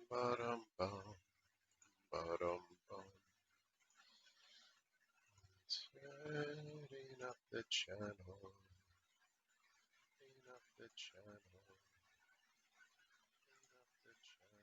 Ba-dum, bum, ba-dum, bum. Turning up the channel, turning up the channel, turning up the channel.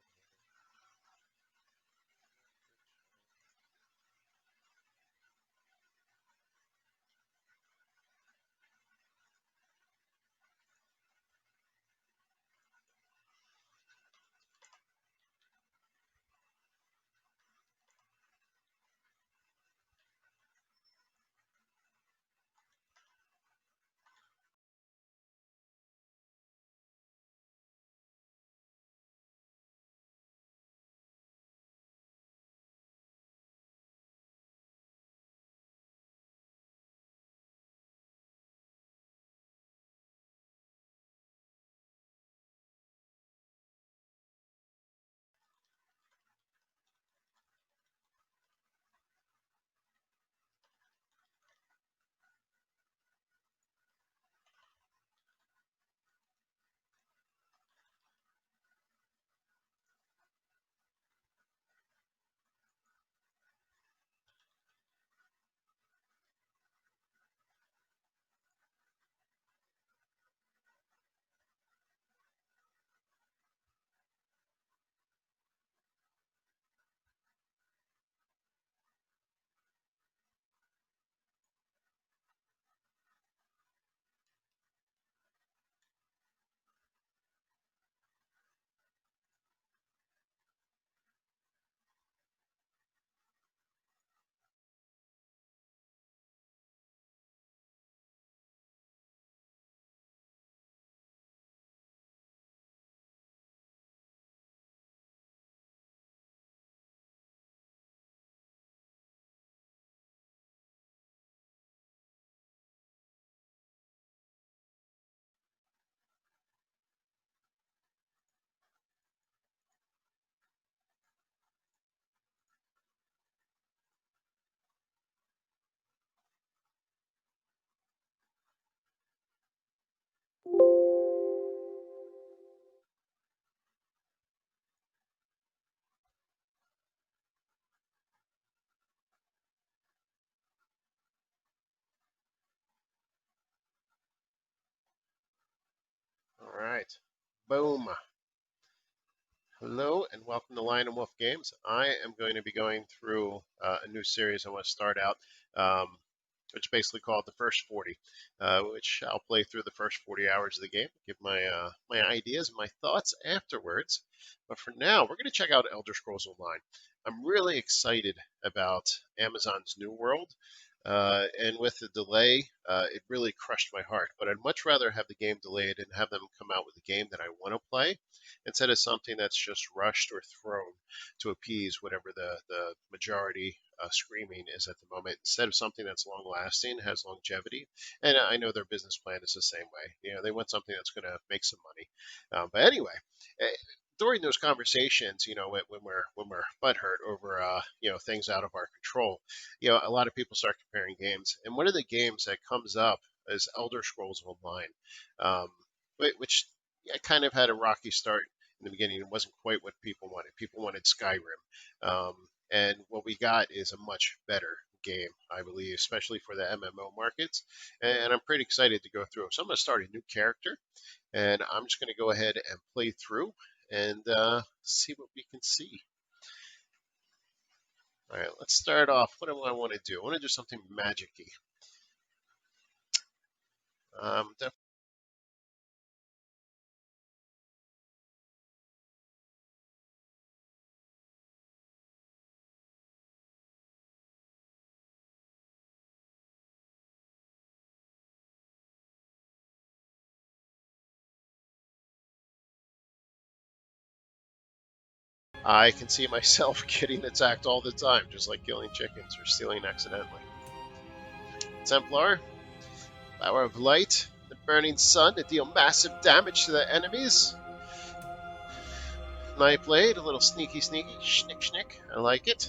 All right. Boom. Hello and welcome to Lion and Wolf Games. I am going to be going through a new series I want to start out, um, which is basically called the First 40, which I'll play through the first 40 hours of the game, give my ideas and my thoughts afterwards. But for now, we're going to check out Elder Scrolls Online. I'm really excited about Amazon's New World. And with the delay, it really crushed my heart. But I'd much rather have the game delayed and have them come out with a game that I want to play instead of something that's just rushed or thrown to appease whatever the majority screaming is at the moment, instead of something that's long lasting, has longevity. And I know their business plan is the same way. You know, they want something that's going to make some money. But anyway, eh, during those conversations, you know, when we're butthurt over things out of our control, a lot of people start comparing games, and one of the games that comes up is Elder Scrolls Online, um, which kind of had a rocky start in the beginning. It wasn't quite what people wanted. People wanted Skyrim, um, and what we got is a much better game, I believe, especially for the MMO markets. And I'm pretty excited to go through. So I'm going to start a new character, and I'm just going to go ahead and play through and see what we can see. All right, let's start off. What do I want to do? I want to do something magic-y. Um, I can see myself getting attacked all the time, just like killing chickens or stealing accidentally. Templar, Power of Light, the Burning Sun to deal massive damage to the enemies. Night Blade, a little sneaky, schnick, schnick. I like it.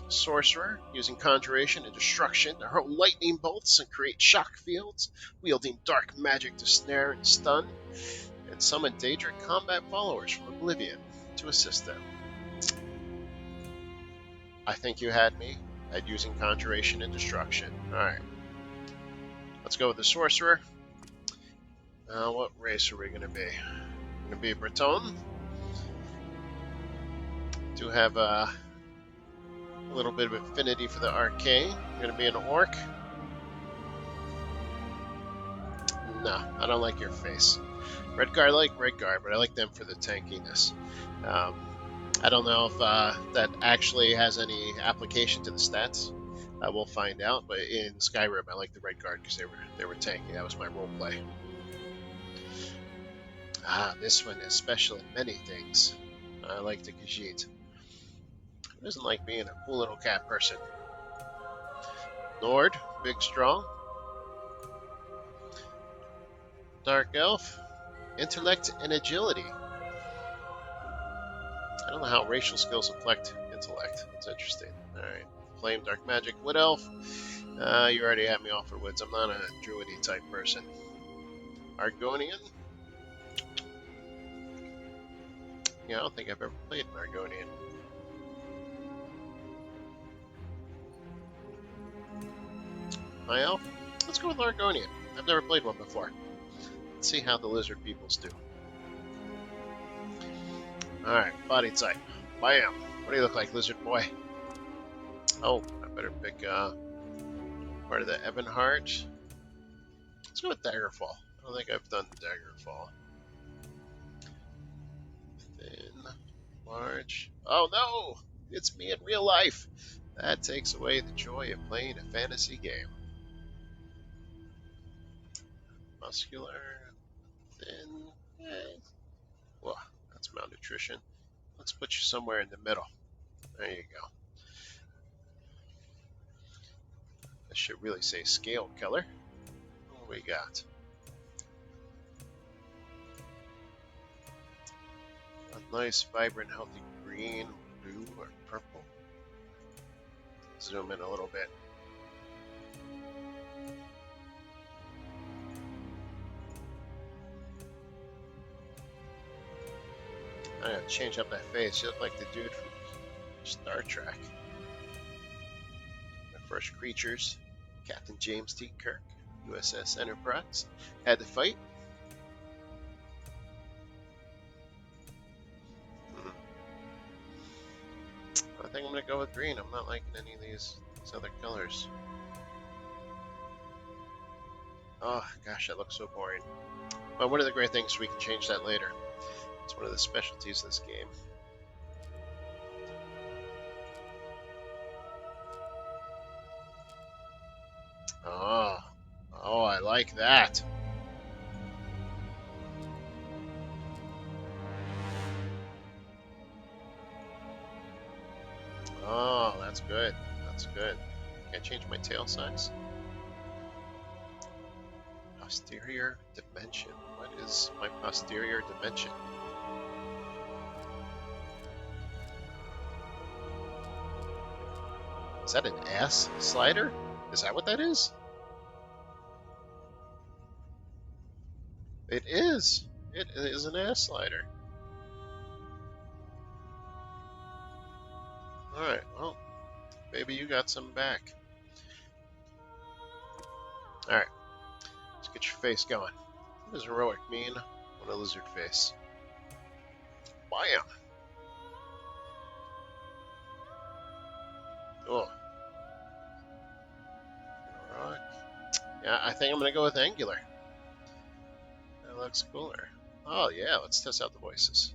Sorcerer, using Conjuration and Destruction to hurl lightning bolts and create shock fields, wielding dark magic to snare and stun, and summon Daedric combat followers from Oblivion. to assist them. I think you had me at using Conjuration and Destruction. Alright. Let's go with the Sorcerer. What race are we going to be? We're going to be Breton. Do have a little bit of affinity for the arcane. I'm going to be an orc. No, I don't like your face. Redguard, I like Redguard, but I like them for the tankiness. I don't know if that actually has any application to the stats. We'll find out. But in Skyrim, I like the Redguard because they were tanky. That was my role play. This one is special in many things. I like the Khajiit. Who doesn't like being a cool little cat person? Nord, big strong. Dark Elf, intellect and agility. I don't know how racial skills affect intellect. That's interesting. Alright. Flame, Dark Magic, Wood Elf. You already had me off for Woods. I'm not a druidy type person. Argonian. Yeah, I don't think I've ever played an Argonian. My elf? Let's go with Argonian. I've never played one before. Let's see how the lizard peoples do. Alright, body type. Bam! What do you look like, lizard boy? Oh, I better pick part of the Ebonheart. Let's go with Daggerfall. I don't think I've done Daggerfall. Thin, large. Oh no! It's me in real life! That takes away the joy of playing a fantasy game. Muscular, thin. Well, that's malnutrition. Let's put you somewhere in the middle. There you go. I should really say scale color. What do we got? A nice, vibrant, healthy green, blue, or purple. Zoom in a little bit. I gotta change up that face. You look like the dude from Star Trek. My first creatures, Captain James T. Kirk, USS Enterprise. Had to fight. I think I'm gonna go with green. I'm not liking any of these other colors. Oh gosh, that looks so boring. But one of the great things, we can change that later. It's one of the specialties of this game. Oh, I like that. Oh, that's good. That's good. Can I change my tail size? Posterior dimension. What is my posterior dimension? Is that an ass slider? Is that what that is? It is. It is an ass slider. Alright, well, maybe you got some back. Alright, let's get your face going. What does heroic mean on a lizard face? Bam! Oh. Heroic. Yeah, I think I'm going to go with angular. That looks cooler. Oh, yeah, let's test out the voices.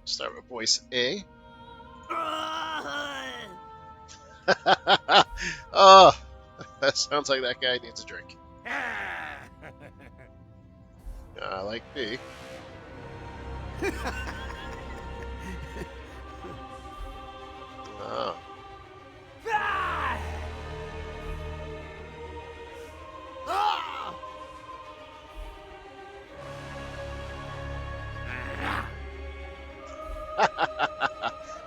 Start with voice A. Oh, that sounds like that guy needs a drink. I like B. Oh.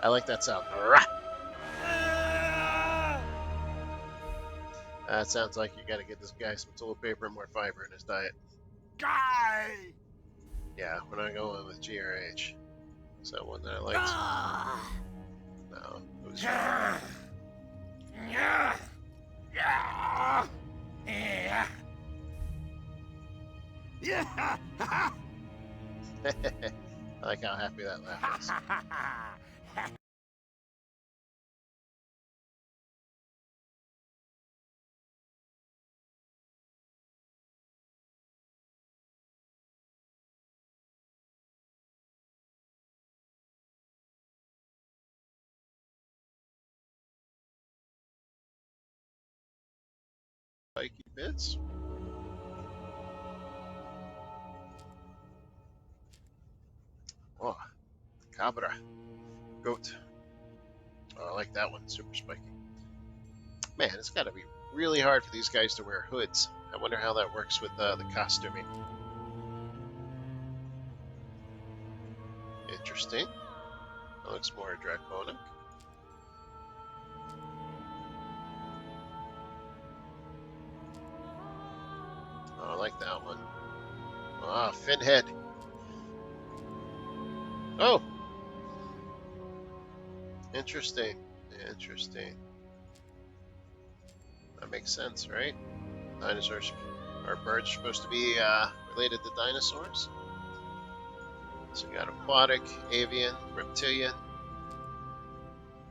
I like that sound. That sounds like you gotta get this guy some toilet paper and more fiber in his diet. Guy! Yeah, we're not going with G or H. Is that one that I liked? No, it was. I like how happy that laugh is. Spiky bits. Oh, cabra. Goat. Oh, I like that one. Super spiky. Man, it's got to be really hard for these guys to wear hoods. I wonder how that works with the costuming. Interesting. That looks more draconic. Oh, I like that one. Ah, fin head. Oh, interesting. Interesting. That makes sense, right? Dinosaurs or birds are supposed to be related to dinosaurs. So you got aquatic, avian, reptilian.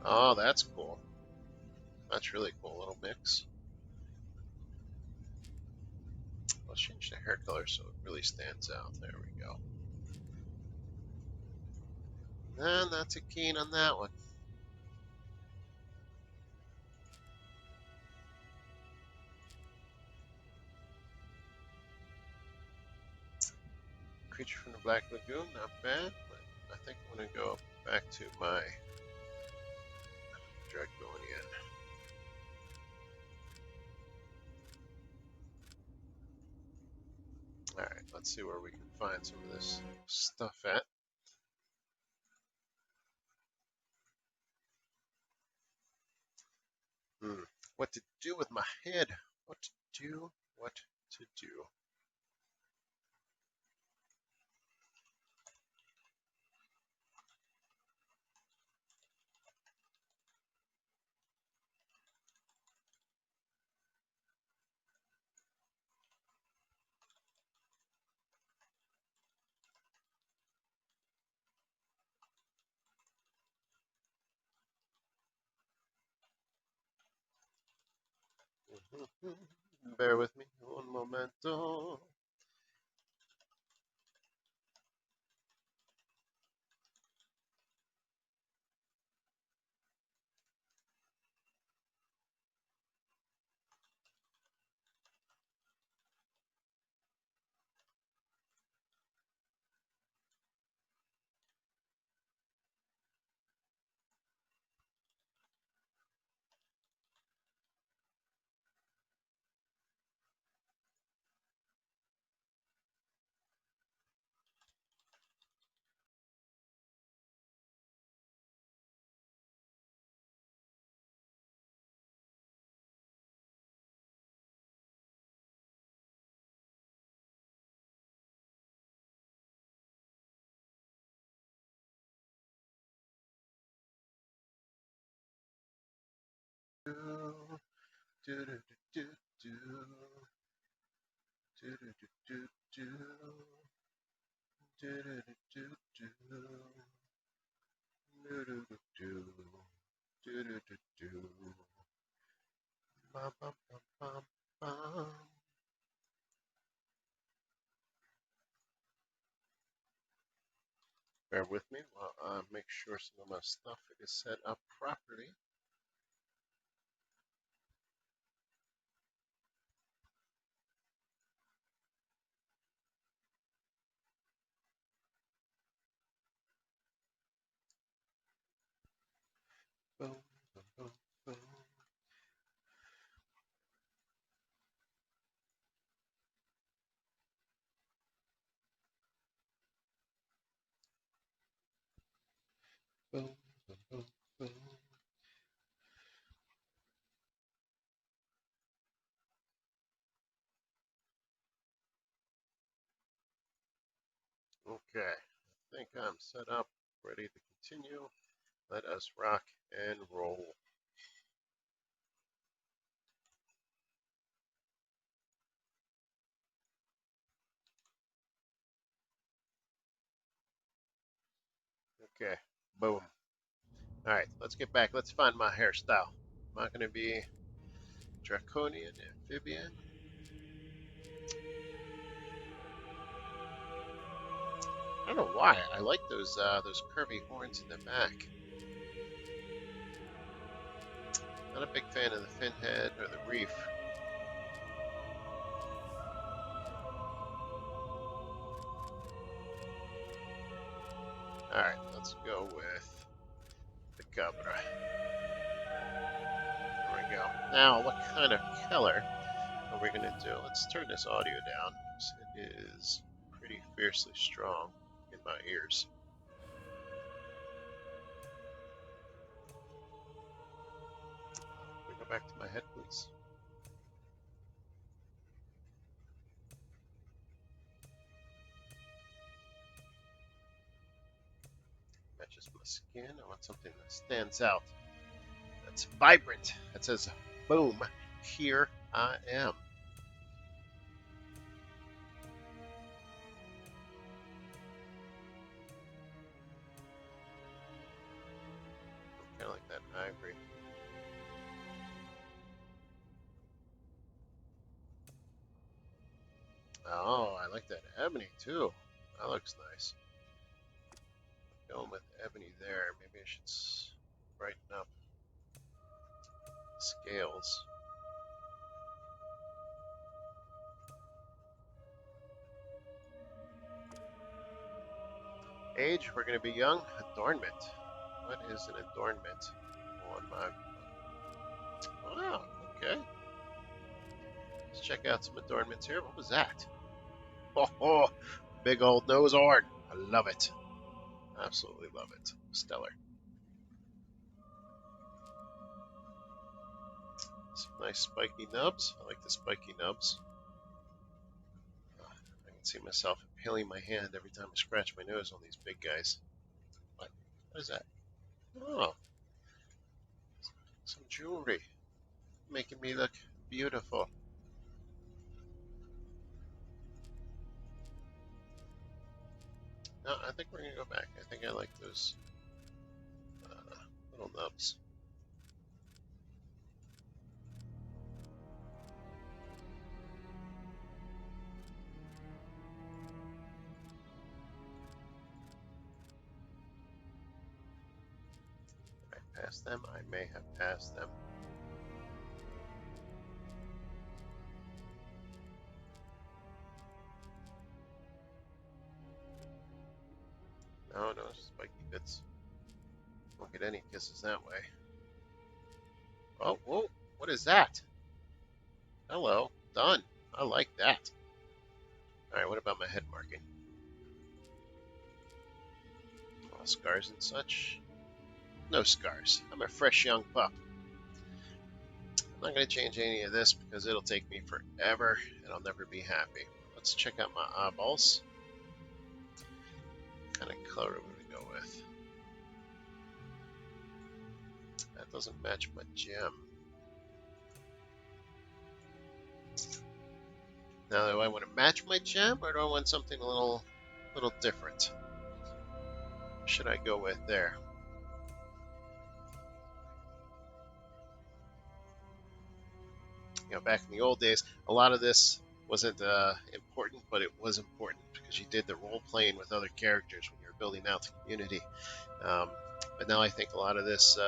Oh, that's cool. That's really cool little mix. Let's change the hair color so it really stands out. There we go. And that's a keen on that one. Creature from the Black Lagoon, not bad. But I think I'm going to go back to my Draconian. Alright, let's see where we can find some of this stuff at. What to do with my head? What to do? What to do? Bear with me un momento. Do, do, do, do, do, do, do, do, do, do, do, do, do, do, do, do, do, do, do. Bum, bum, bum, bum, bum. Bear with me while I make sure some of my stuff is set up properly. Boom, boom, boom, boom. Boom, boom, boom, boom. Okay, I think I'm set up ready to continue. Let us rock and roll. Okay, boom. All right, let's get back. Let's find my hairstyle. Am I going to be Draconian, Amphibian? I don't know why. I like those curvy horns in the back. Not a big fan of the fin head or the reef. All right, let's go with the Cabra. There we go. Now, what kind of color are we going to do? Let's turn this audio down because it is pretty fiercely strong in my ears. Can we go back to my head, please? Matches my skin. I want something that stands out. That's vibrant. That says, boom, here I am. Kind of like that ivory. Oh, I like that ebony too. That looks nice. Going with ebony there. Maybe I should brighten up scales. Age, we're going to be young. Adornment. What is an adornment on my... Wow, okay. Let's check out some adornments here. What was that? Oh, big old nose horn. I love it. Absolutely love it. Stellar. Some nice spiky nubs. I like the spiky nubs. I can see myself impaling my hand every time I scratch my nose on these big guys. What is that? Oh, some jewelry. Making me look beautiful. No, I think we're going to go back. I think I like those little nubs. Did I pass them? I may have passed them. No, no spiky bits. Won't get any kisses that way. Oh, whoa, what is that? Hello, done. I like that. Alright, what about my head marking? All scars and such? No scars. I'm a fresh young pup. I'm not going to change any of this because it'll take me forever and I'll never be happy. Let's check out my eyeballs. What kind of color would we go with? That doesn't match my gem. Now, do I want to match my gem or do I want something a little different? What should I go with there? You know, back in the old days, a lot of this wasn't important, but it was important because you did the role playing with other characters when you were building out the community. But now I think a lot of this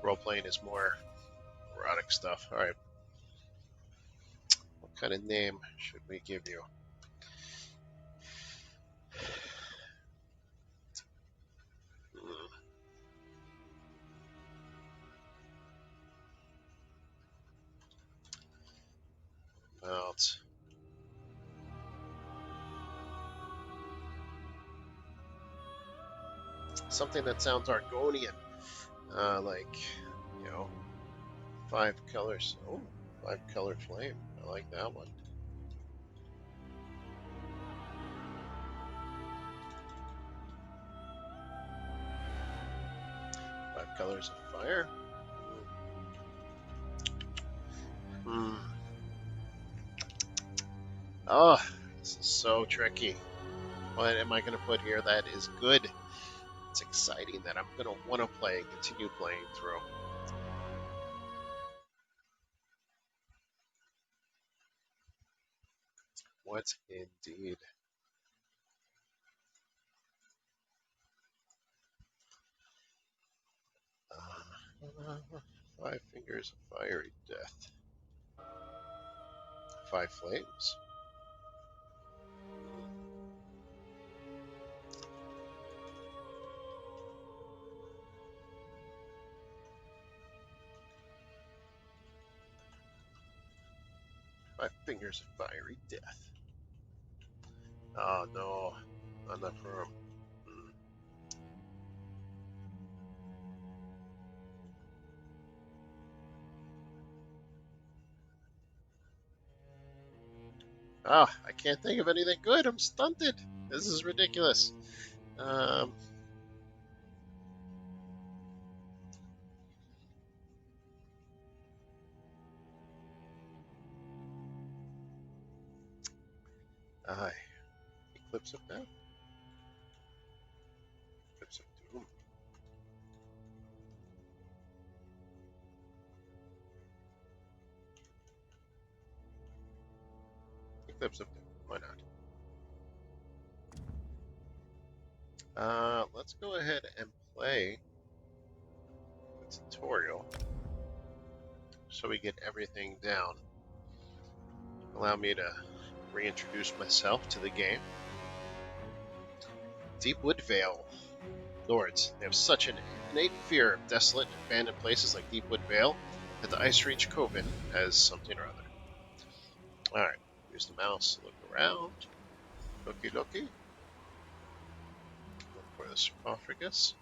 role playing is more erotic stuff. All right, what kind of name should we give you? About something that sounds Argonian, like, you know, 5 colors. Oh, 5-color flame. I like that one. Colors of fire. Hmm. Oh, this is so tricky. What am I going to put here that is good? It's exciting that I'm going to want to play and continue playing through. What indeed? Five fingers of fiery death. Five flames. 5 fingers of fiery death. Oh no, not enough room. Ah, I can't think of anything good. I'm stunted. This is ridiculous. Um, aye. Eclipse of Doom. Eclipse of Doom. Eclipse of Doom. Why not? Let's go ahead and play the tutorial so we get everything down. Allow me to reintroduce myself to the game. Deepwood Vale. Lords, they have such an innate fear of desolate and abandoned places like Deepwood Vale that the Ice Reach Coven has something or other. Alright, use the mouse to look around. Looky. Look for the sarcophagus.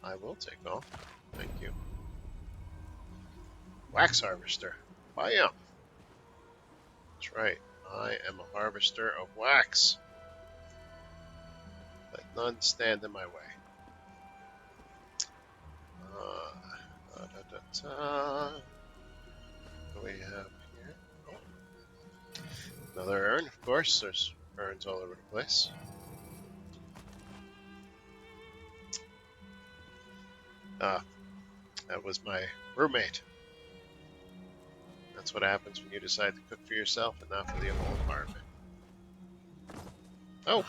I will take off. Thank you. Wax harvester. I am. That's right. I am a harvester of wax. Let none stand in my way. What do we have here? Oh. Another urn, of course. There's urns all over the place. That was my roommate. That's what happens when you decide to cook for yourself and not for the whole apartment. Oh!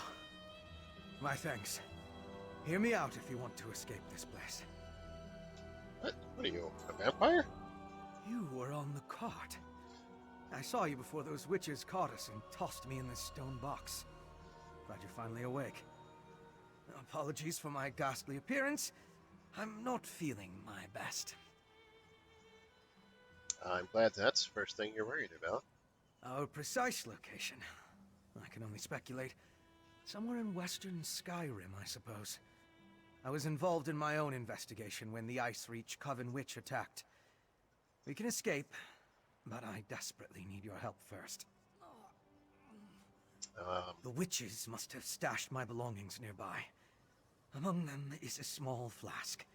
My thanks. Hear me out if you want to escape this place. What are you, a vampire? You were on the cart. I saw you before those witches caught us and tossed me in this stone box. Glad you're finally awake. Apologies for my ghastly appearance. I'm not feeling my best. I'm glad that's the first thing you're worried about. Our precise location, I can only speculate. Somewhere in western Skyrim, I suppose. I was involved in my own investigation when the Ice Reach Coven Witch attacked. We can escape, but I desperately need your help first. The witches must have stashed my belongings nearby. Among them is a small flask.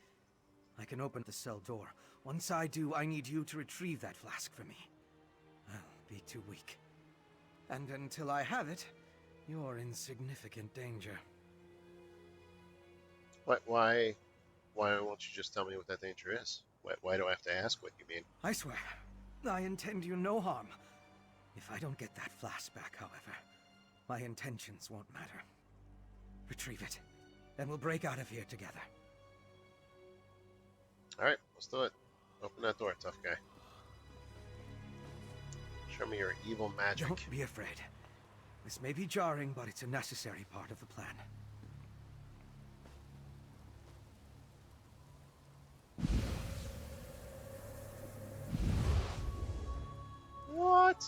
I can open the cell door. Once I do, I need you to retrieve that flask for me. I'll be too weak. And until I have it, you're in significant danger. Why won't you just tell me what that danger is? Why do I have to ask what you mean? I swear, I intend you no harm. If I don't get that flask back, however, my intentions won't matter. Retrieve it, then we'll break out of here together. Alright, let's do it. Open that door, tough guy. Show me your evil magic. Don't be afraid. This may be jarring, but it's a necessary part of the plan. What?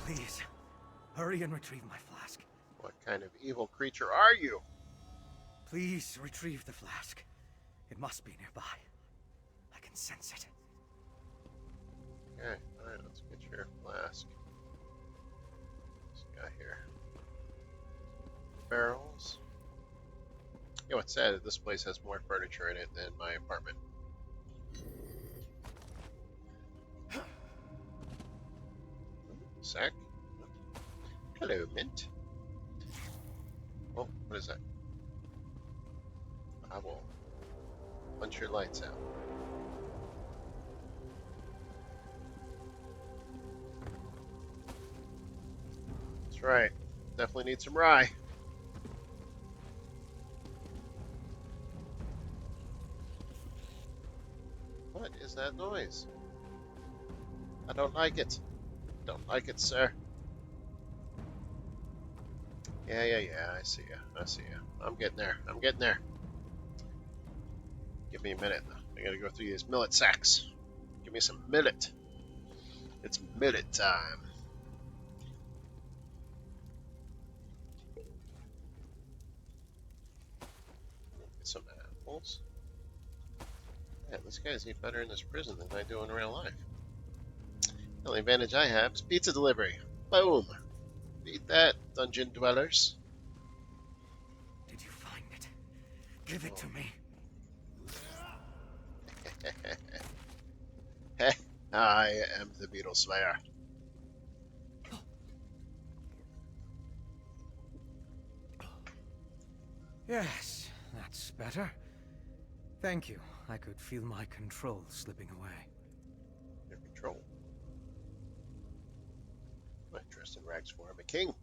Please, hurry and retrieve my flask. What kind of evil creature are you? Please retrieve the flask. It must be nearby. I can sense it. Okay, alright, let's get your flask. barrels. You know what's sad? This place has more furniture in it than my apartment. Sack. Hello, Mint. Oh, what is that? I will punch your lights out. That's right. Definitely need some rye. What is that noise? I don't like it. Don't like it, sir. Yeah. I see ya. I see ya. I'm getting there. I'm getting there. Give me a minute. I gotta go through these millet sacks. Give me some millet. It's millet time. Get some apples. Man, these guys eat better in this prison than I do in real life. The only advantage I have is pizza delivery. Boom. Eat that, dungeon dwellers. Did you find it? Give it to me. I am the Beetle Slayer. Yes, that's better. Thank you. I could feel my control slipping away. Your control. My dressed in rags for him, a king.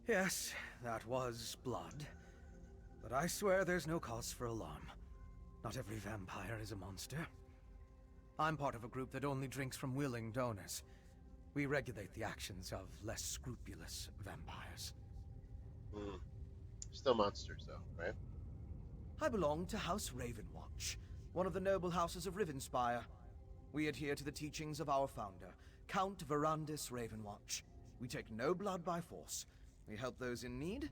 Yes, that was blood. But I swear there's no cause for alarm. Not every vampire is a monster. I'm part of a group that only drinks from willing donors. We regulate the actions of less scrupulous vampires. Still monsters, though, right? I belong to House Ravenwatch, one of the noble houses of Rivenspire. We adhere to the teachings of our founder, Count Verandis Ravenwatch. We take no blood by force. We help those in need,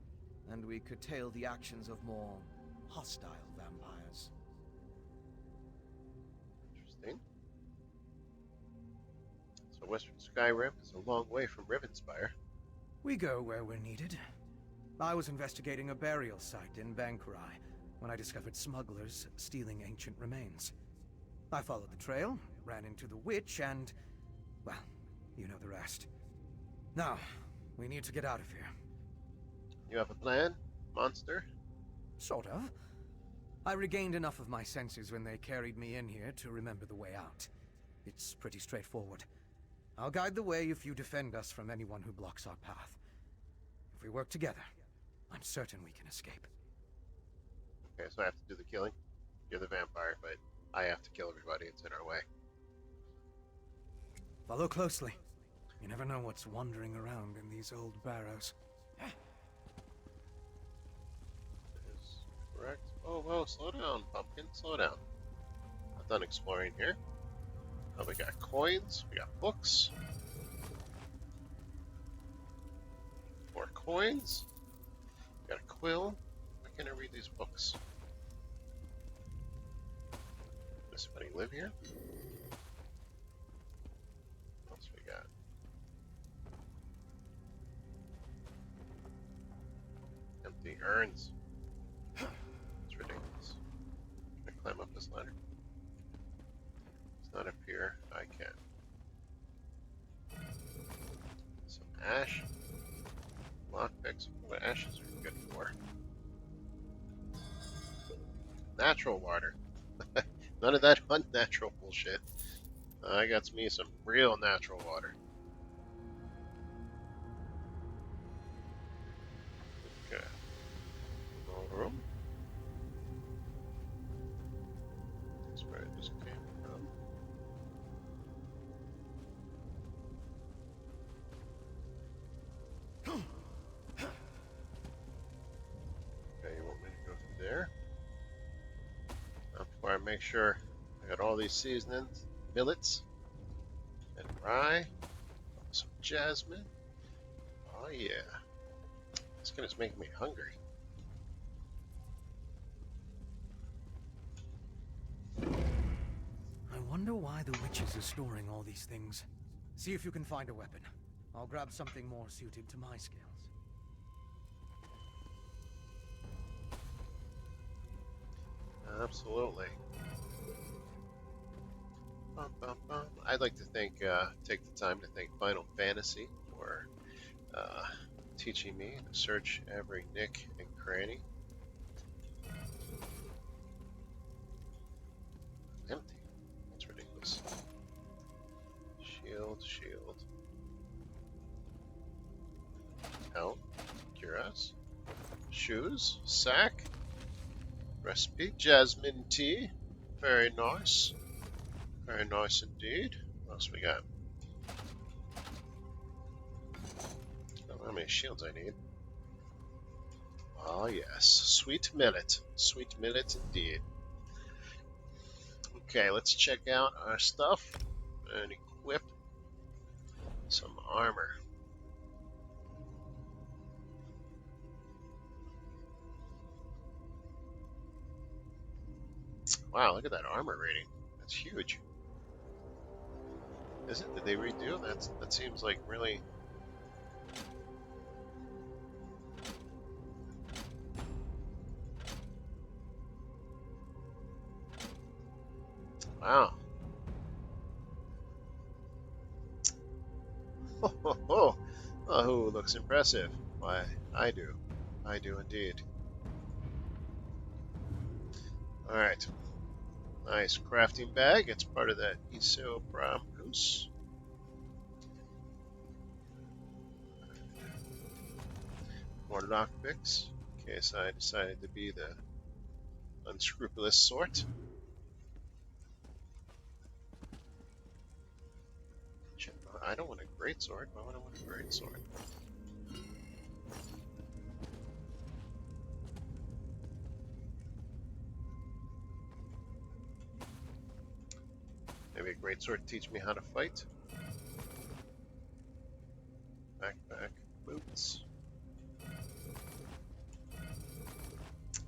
and we curtail the actions of more hostile vampires. Interesting. So Western Skyrim is a long way from Rivenspire. We go where we're needed. I was investigating a burial site in Bankurai when I discovered smugglers stealing ancient remains. I followed the trail, ran into the witch, and... well, you know the rest. Now, we need to get out of here. You have a plan, monster? Sort of. I regained enough of my senses when they carried me in here to remember the way out. It's pretty straightforward. I'll guide the way if you defend us from anyone who blocks our path. If we work together, I'm certain we can escape. Okay, so I have to do the killing. You're the vampire, but I have to kill everybody. It's in our way. Follow closely. You never know what's wandering around in these old barrows. That is correct. Oh, whoa, slow down, pumpkin. Slow down. Not done exploring here. Oh, we got coins. We got books. More coins. We got a quill. Why can't I read these books? Does somebody live here? What else we got? Empty urns. It's ridiculous. Can I climb up this ladder? It's not up here. I can. Some ash. Lockpicks. What ashes are good for? Natural water. None of that unnatural bullshit. I got me some real natural water. Okay. More room. That's where I just came from. Okay, you want me to go through there? Before I make sure I got all these seasonings, millets, and rye, some jasmine. Oh yeah, this gonna make me hungry. I wonder why the witches are storing all these things. See if you can find a weapon. I'll grab something more suited to my skills. Absolutely. Bum, bum, bum. I'd like to take the time to thank Final Fantasy for uh, teaching me to search every nick and cranny. Empty. That's ridiculous. Shield, shield. Helm, cuirass, shoes, sack, recipe, jasmine tea. Very nice. Very nice indeed. What else we got? I don't know how many shields I need. Oh yes, sweet millet. Sweet millet indeed. Okay, let's check out our stuff and equip some armor. Wow, look at that armor rating. That's huge. Is it? Did they redo? That seems like really. Wow. Ho ho ho! Oh, looks impressive. Why, I do. I do indeed. Alright. Nice crafting bag. It's part of that ISO prom goose. More lockpicks, in case I decided to be the unscrupulous sort. I don't want a great sword. Why would I want a great sword? Maybe a great sword to teach me how to fight. Backpack, boots.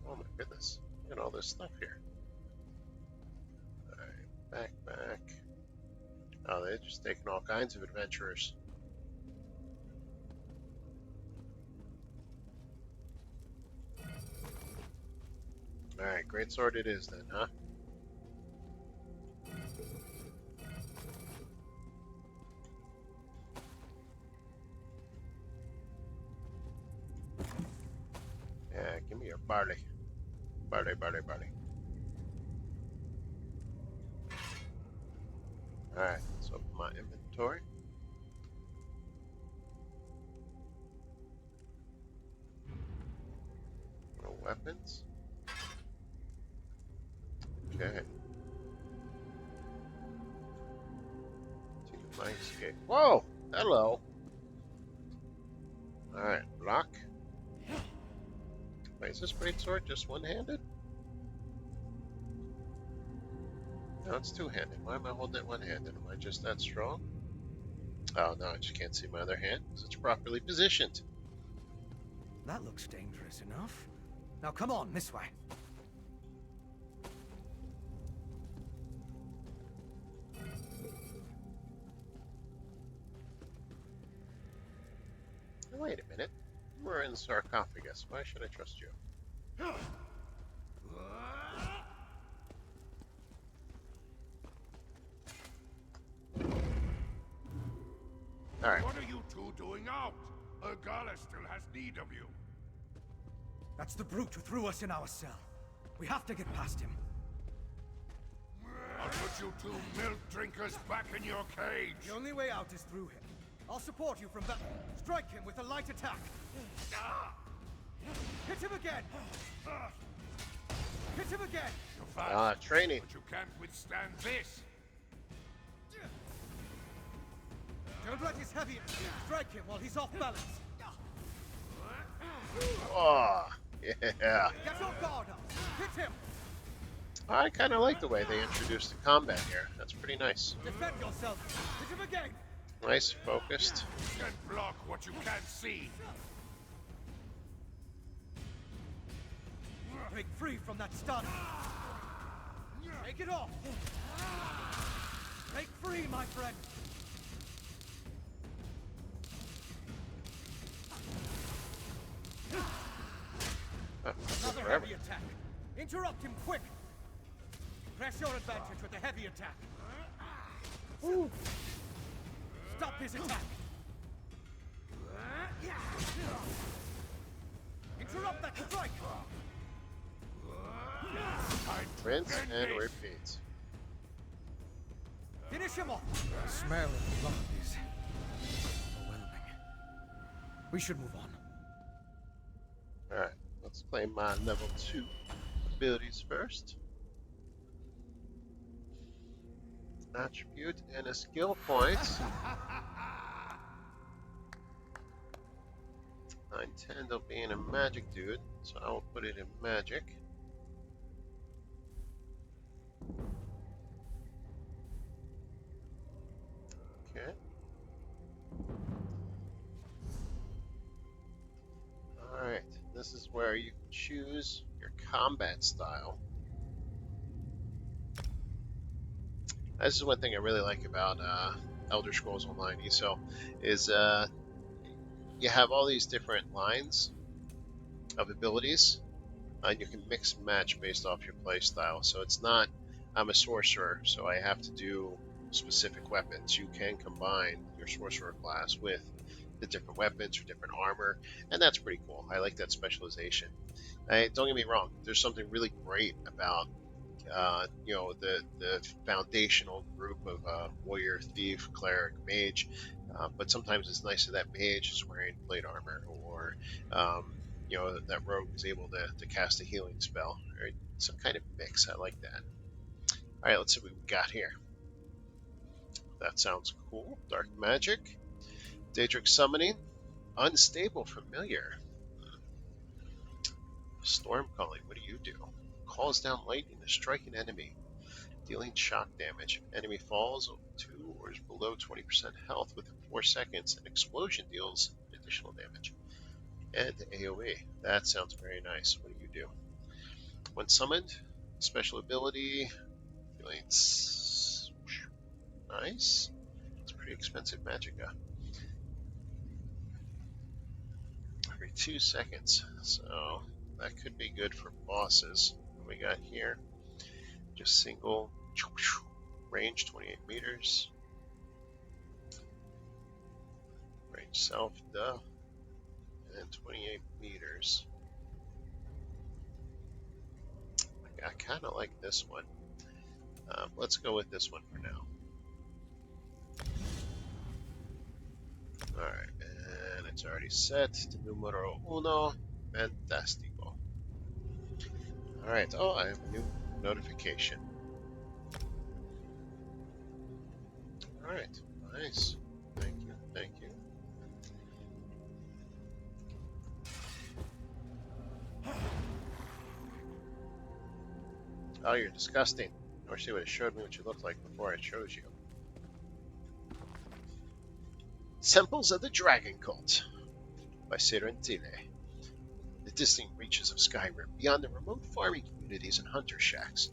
Oh my goodness. Look at all this stuff here. Alright, backpack. Oh, they're just taking all kinds of adventurers. Alright, great sword it is then, huh? Yeah, give me your barley. Barley, barley, barley. Alright, let's open my inventory. No weapons. Okay. To my escape. Whoa! Hello! Alright, block. Wait, is this greatsword just one-handed? No, it's two-handed. Why am I holding it one-handed? Am I just that strong? Oh, no, I just can't see my other hand because it's properly positioned. That looks dangerous enough. Now come on, this way. Wait a minute. We're in the sarcophagus. Why should I trust you? Alright. What are you two doing out? Ergala still has need of you. That's the brute who threw us in our cell. We have to get past him. I'll put you two milk drinkers back in your cage. The only way out is through him. I'll support you from back. Strike him with a light attack. Hit him again! Hit him again! You're fast, Training. but you can't withstand this. Don't let his heavy strike him while he's off balance. Oh, yeah. Get your guard up. Hit him. I kind of like the way they introduced the combat here. That's pretty nice. Defend yourself. Hit him again. Nice, focused. You can't block what you can't see. Break free from that stun. Take it off. Break free, my friend. Another heavy attack. Interrupt him quick. Press your advantage with a heavy attack. Woo. Stop his attack. Interrupt that strike. Rinse and repeat. Finish him off. The smell of blood is overwhelming. We should move on. Alright, let's play my level 2 abilities first. Attribute and a skill point. I intend on being a magic dude, so I will put it in magic. Okay. Alright, this is where you can choose your combat style. This is one thing I really like about Elder Scrolls Online ESO, is you have all these different lines of abilities, and you can mix and match based off your play style. So it's not, I'm a sorcerer, so I have to do specific weapons. You can combine your sorcerer class with the different weapons or different armor, and that's pretty cool. I like that specialization. Don't get me wrong, there's something really great about you know, the foundational group of warrior, thief, cleric, mage, but sometimes it's nice that mage is wearing plate armor, or you know, that rogue is able to cast a healing spell, or some kind of mix. I like that. All right, let's see what we got here. That sounds cool. Dark magic, Daedric summoning, unstable familiar, storm calling. What do? Calls down lightning to strike an enemy, dealing shock damage. Enemy falls to or is below 20% health within 4 seconds. An explosion deals additional damage. And AoE. That sounds very nice. What do? When summoned, special ability, dealing nice. It's pretty expensive magicka. Every 2 seconds. So that could be good for bosses. What we got here? Just single range 28 meters. Range self, duh. And 28 meters. I kind of like this one. Let's go with this one for now. Alright, and it's already set to numero uno. Fantastico. Alright, oh, I have a new notification. Alright, nice. Thank you, thank you. Oh, you're disgusting. I wish they would have showed me what you looked like before I chose you. Temples of the Dragon Cult by Serentile. The distant reaches of Skyrim, beyond the remote farming communities and hunter shacks,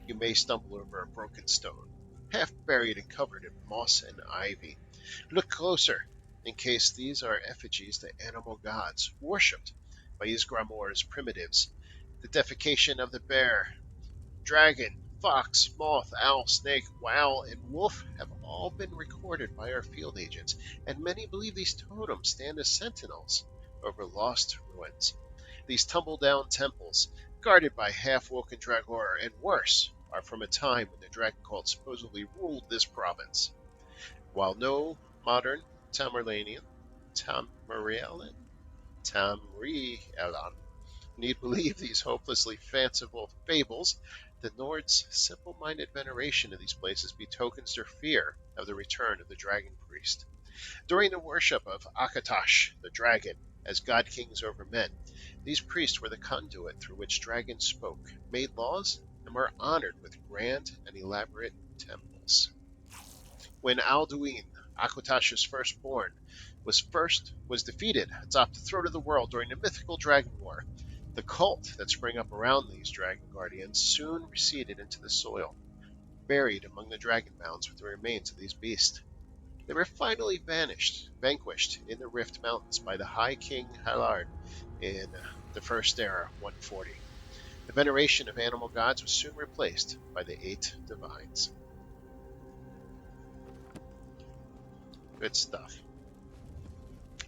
you may stumble over a broken stone, half buried and covered in moss and ivy. Look closer, in case these are effigies to animal gods, worshipped by Ysgramor's primitives. The defecation of the bear, dragon, fox, moth, owl, snake, owl, and wolf have all been recorded by our field agents, and many believe these totems stand as sentinels over lost ruins. These tumble-down temples, guarded by half-woken Dragor, and worse, are from a time when the Dragon Cult supposedly ruled this province. While no modern Tamerlanian, Tamriel, Tamriel need believe these hopelessly fanciful fables, the Nords' simple-minded veneration of these places betokens their fear of the return of the Dragon Priest. During the worship of Akatosh, the dragon, as god-kings over men, these priests were the conduit through which dragons spoke, made laws, and were honored with grand and elaborate temples. When Alduin, Akatosh's firstborn, was defeated atop the throne of the world during the mythical Dragon War, the cult that sprang up around these dragon guardians soon receded into the soil, buried among the dragon mounds with the remains of these beasts. They were finally vanquished in the Rift Mountains by the High King Halard in the First Era 140. The veneration of animal gods was soon replaced by the 8 divines. Good stuff.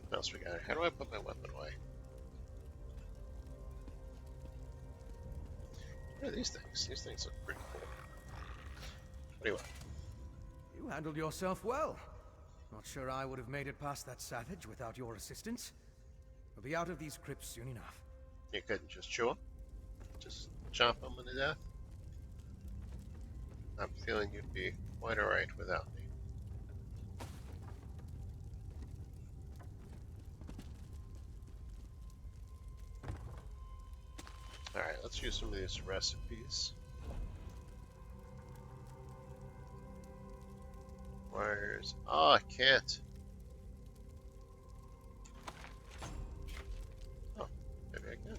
What else we got? How do I put my weapon away? What are these things? These things look pretty cool. What do you want? You handled yourself well. Not sure I would have made it past that savage without your assistance. We'll be out of these crypts soon enough. You couldn't just chew them? Just chomp them to death? I'm feeling you'd be quite alright without me. Alright, let's use some of these recipes. Wires. Oh, I can't. Oh, maybe I can.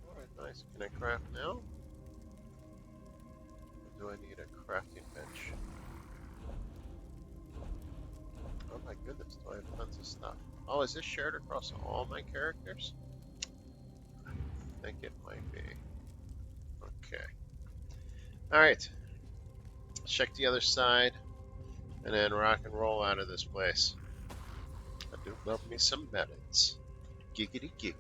Alright, nice. Can I craft now? Or do I need a crafting bench? Oh my goodness, do I have tons of stuff? Oh, is this shared across all my characters? I think it might be. Okay. Alright. Let's check the other side and then rock and roll out of this place. I do love me some melons. Giggity giggity.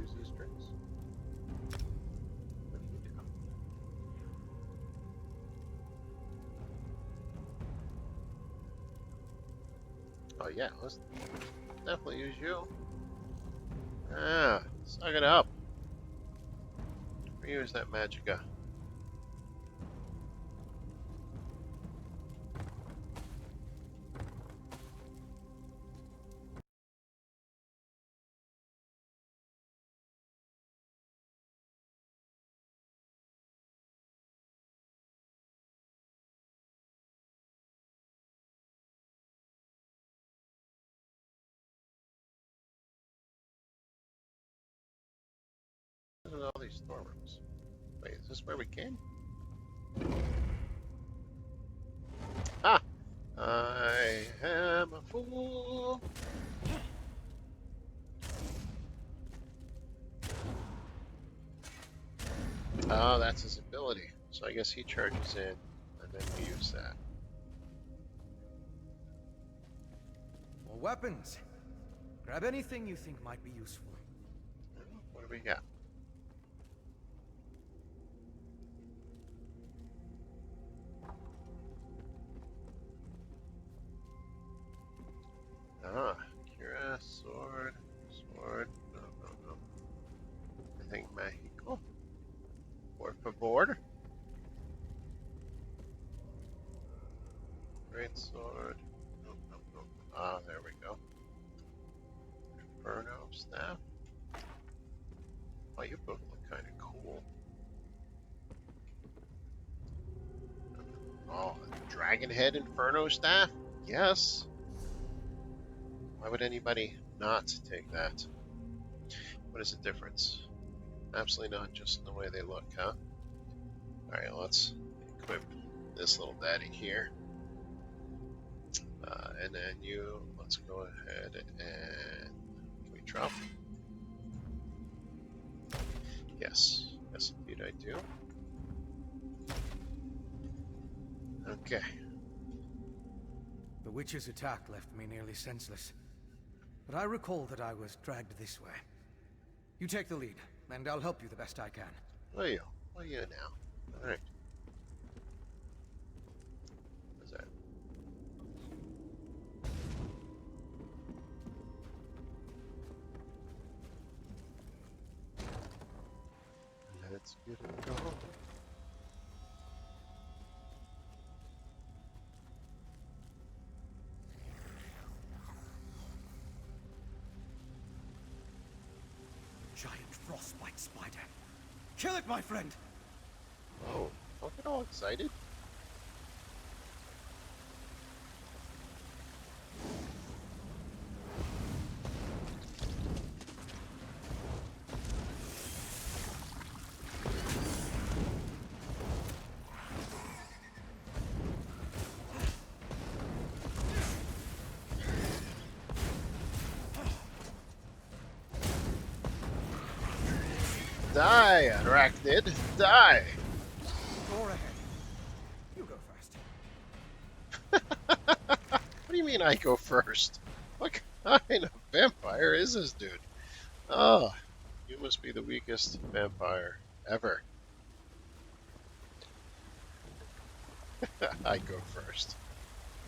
Use these drinks. What do you do? Oh yeah, let's definitely use you. Ah, suck it up. Reuse that magicka. Look at all these storerooms. Wait, is this where we came? Ah! I am a fool. Oh, that's his ability. So I guess he charges in, and then we use that. More weapons. Grab anything you think might be useful. What do we got? Ah, Kira, sword, sword. No, no, no. Anything magical? Por favor. Great sword. No, no, no. Ah, there we go. Inferno staff. Oh, you both look kind of cool. Oh, a dragon head Inferno staff? Yes. Why would anybody not take that? What is the difference? Absolutely not, just in the way they look, huh? Alright, let's equip this little daddy here. And then you, let's go ahead and can we drop? Yes, yes indeed I do. Okay. The witch's attack left me nearly senseless. But I recall that I was dragged this way. You take the lead, and I'll help you the best I can. What are you? What are you now? Alright. What's that? Let's get it going. Giant frostbite spider. Kill it, my friend! Oh, don't get all excited. Die, arachnid, die! Door ahead. You go first. What do you mean I go first? What kind of vampire is this dude? Oh, you must be the weakest vampire ever. I go first.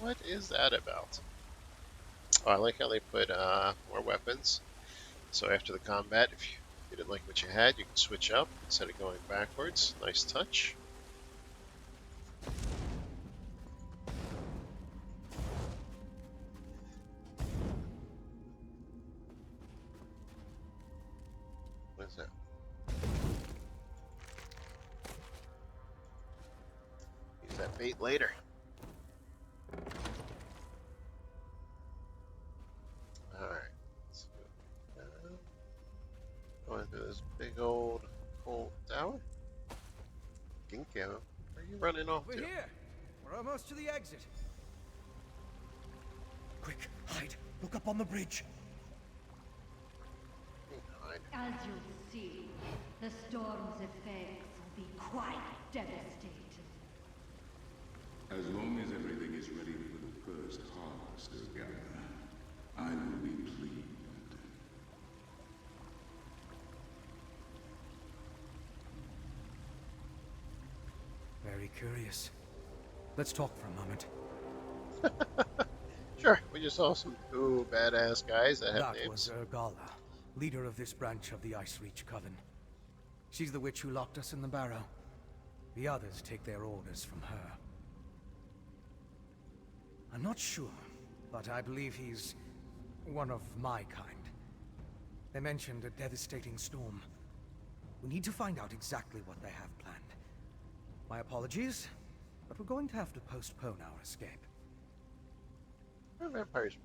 What is that about? Oh, I like how they put more weapons. So after the combat, if you didn't like what you had, you can switch up instead of going backwards. Nice touch. What is that? Use that bait later. Alright. Let's go down. Going through this big old cold tower. Ginkgo, where are you running off We're to? here. We're almost to the exit. Quick, hide. Look up on the bridge. Hide. As you'll see, the storm's effects will be quite devastating. As long as everything is ready for the first harvest, Argonian, I will be pleased. Very curious. Let's talk for a moment. Sure, we just saw some two badass guys that have That names. was Urgala, leader of this branch of the Ice Reach Coven. She's the witch who locked us in the barrow. The others take their orders from her. I'm not sure, but I believe he's one of my kind. They mentioned a devastating storm. We need to find out exactly what they have planned. My apologies, but we're going to have to postpone our escape. Vampires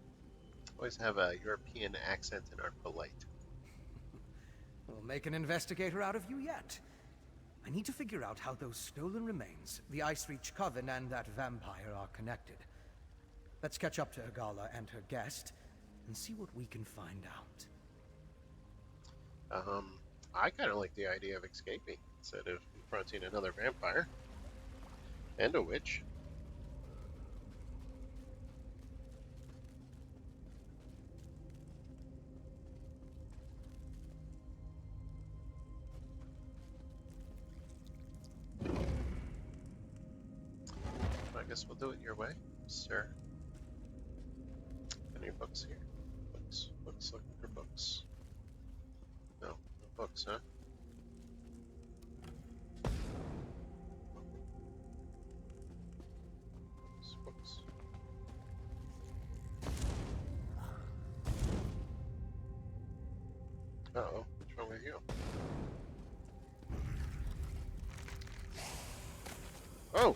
always have a European accent and are polite. We'll make an investigator out of you yet. I need to figure out how those stolen remains, the Ice Reach Coven, and that vampire are connected. Let's catch up to Urgala and her guest, and see what we can find out. I kind of like the idea of escaping instead of confronting another vampire and a witch. I guess we'll do it your way, sir. Any books here? Books. Books. Looking for books. No, no books, huh? Books. Books. Uh-oh, what's wrong with you? Oh!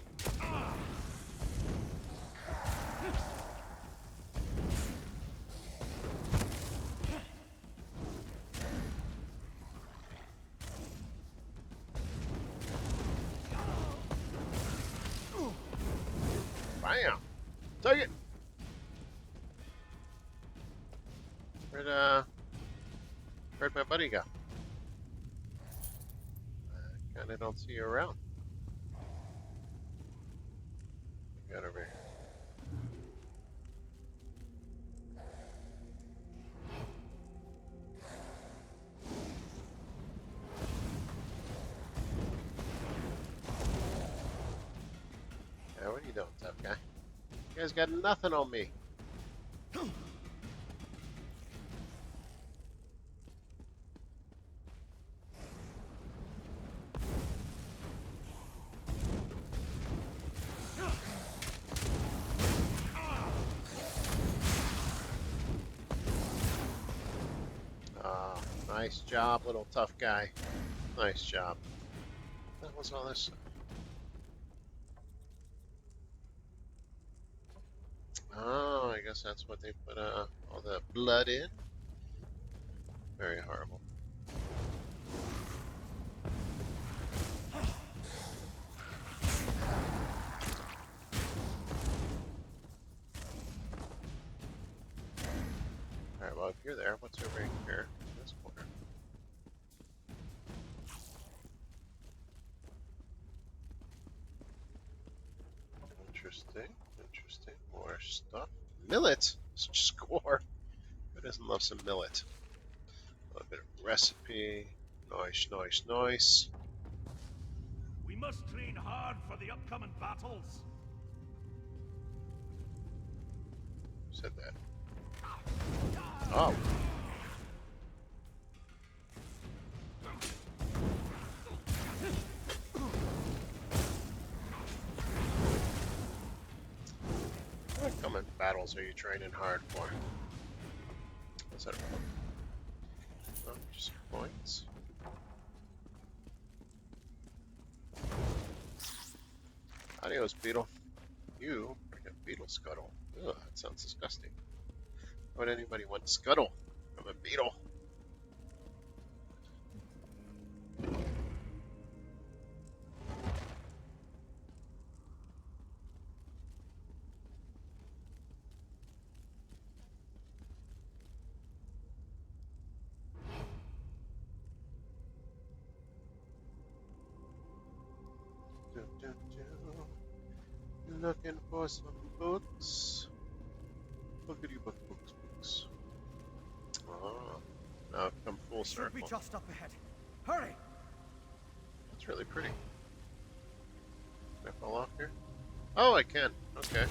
Bam! Take it! Where'd my buddy go? I kinda don't see you around. We got over here. Yeah, what are you doing, tough guy? You guys got nothing on me. Ah, nice Nice job, little tough guy. Nice job. That was all this. Oh, I guess that's what they put all the blood in. Very horrible. Alright, well, if you're there, what's over here in this corner? Interesting. Interesting. More stuff. Millet! Score! Who doesn't love some millet? A little bit of recipe. Nice, nice, nice. We must train hard for the upcoming battles. Who said that? Oh. What upcoming battles are you training hard for? What's that about? Oh, just points. Adios, beetle. You bring a beetle scuttle. Ugh, that sounds disgusting. Why would anybody want scuttle from a beetle? Do, do, do. Looking for some books. Bookity book, books, books. Ah, now I've come full Should be circle. just up ahead. Hurry! That's really pretty. Can I fall off here? Oh, I can. Okay.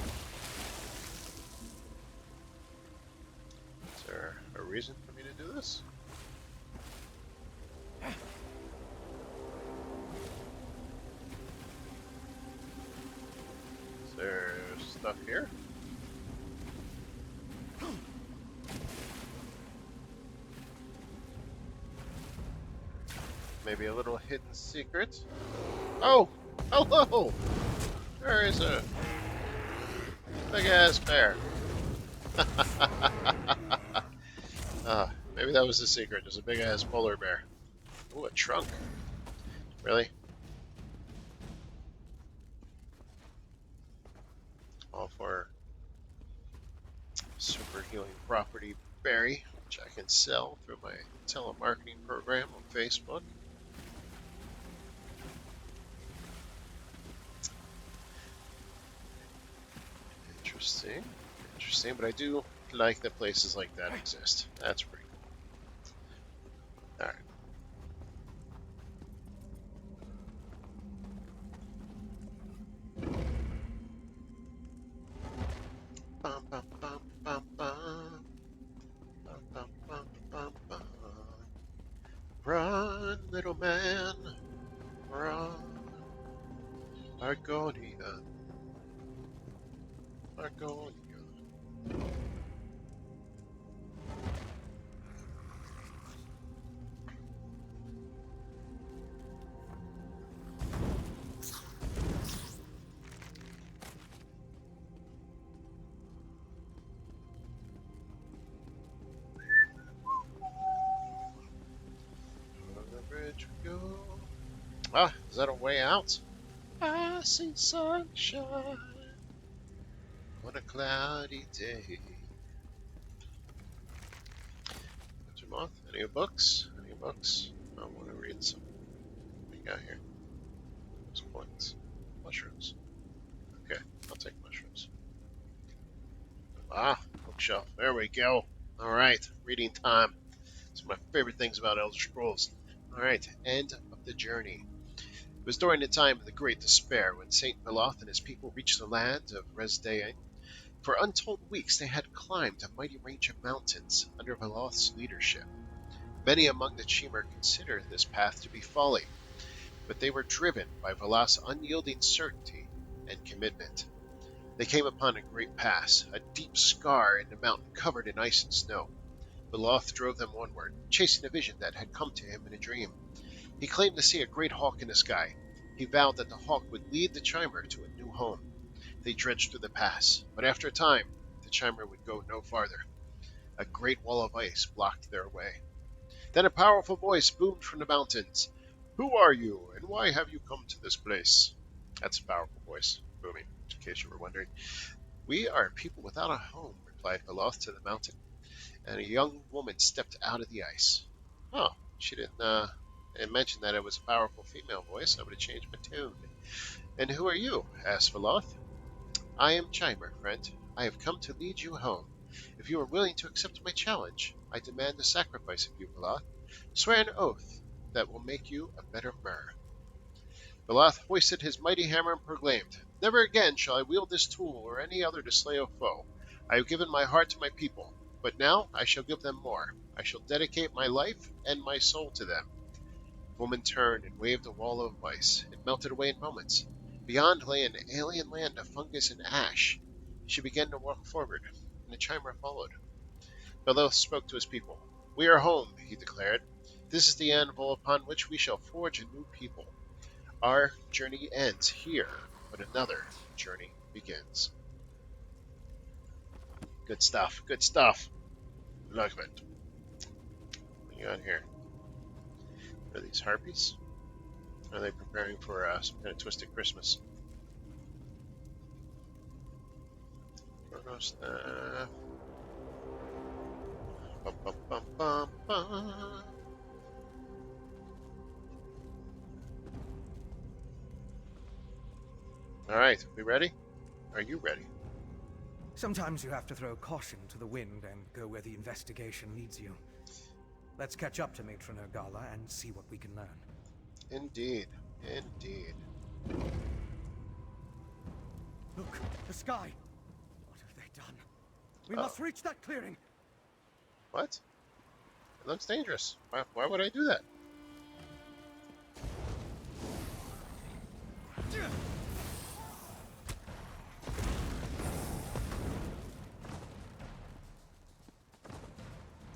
Is there a reason for me to do this? Is there stuff here? Maybe a little hidden secret? Oh! Hello! There is a big ass bear. Maybe that was the secret. There's a big ass polar bear. Ooh, a trunk. Really? All for super healing property berry, which I can sell through my telemarketing program on Facebook. Interesting. Interesting, but I do like that places like that exist. That's pretty cool. Alright. Bum, bum, bum, bum, bum. Bum, bum, bum, bum, bum. Run, little man. Run. Argonian. Argonian. Over the bridge we go. Ah, is that a way out? I see sunshine on a cloudy day. Mr. Moth, any books? Any books? I want to read some. What do you got here? Those points. Mushrooms. Okay, I'll take mushrooms. Ah, bookshelf. There we go. Alright, reading time. It's one of my favorite things about Elder Scrolls. Alright, end of the journey. It was during the time of the Great Despair when St. Veloth and his people reached the land of Resdaeng. For untold weeks they had climbed a mighty range of mountains under Veloth's leadership. Many among the Chimera considered this path to be folly, but they were driven by Veloth's unyielding certainty and commitment. They came upon a great pass, a deep scar in the mountain covered in ice and snow. Beloth drove them onward, chasing a vision that had come to him in a dream. He claimed to see a great hawk in the sky. He vowed that the hawk would lead the Chimer to a new home. They dredged through the pass, but after a time, the Chimer would go no farther. A great wall of ice blocked their way. Then a powerful voice boomed from the mountains. "Who are you, and why have you come to this place?" That's a powerful voice, booming, in case you were wondering. "We are people without a home," replied Veloth to the mountain, and a young woman stepped out of the ice. Oh, she didn't mention that it was a powerful female voice. I would have changed my tune. "And who are you?" asked Veloth. "I am Chimer, friend. I have come to lead you home. If you are willing to accept my challenge, I demand a sacrifice of you, Veloth. Swear an oath that will make you a better Mer." Veloth hoisted his mighty hammer and proclaimed, "Never again shall I wield this tool or any other to slay a foe. I have given my heart to my people, but now I shall give them more. I shall dedicate my life and my soul to them." The woman turned and waved a wall of ice. It melted away in moments. Beyond lay an alien land of fungus and ash. She began to walk forward, and the Chimer followed. Veloth spoke to his people. "We are home," he declared. "This is the anvil upon which we shall forge a new people. Our journey ends here, but another journey begins." Good stuff. Good stuff. Look at it. What do you got here? Are these harpies? Are they preparing for some kind of twisted Christmas? Chrono staff. Bum, bum, bum, bum, bum. All right, we ready? Are you ready? Sometimes you have to throw caution to the wind and go where the investigation leads you. Let's catch up to Matron Ergala and see what we can learn. Indeed. Indeed. Look, the sky! What have they done? We must reach that clearing! What? It looks dangerous. Why would I do that?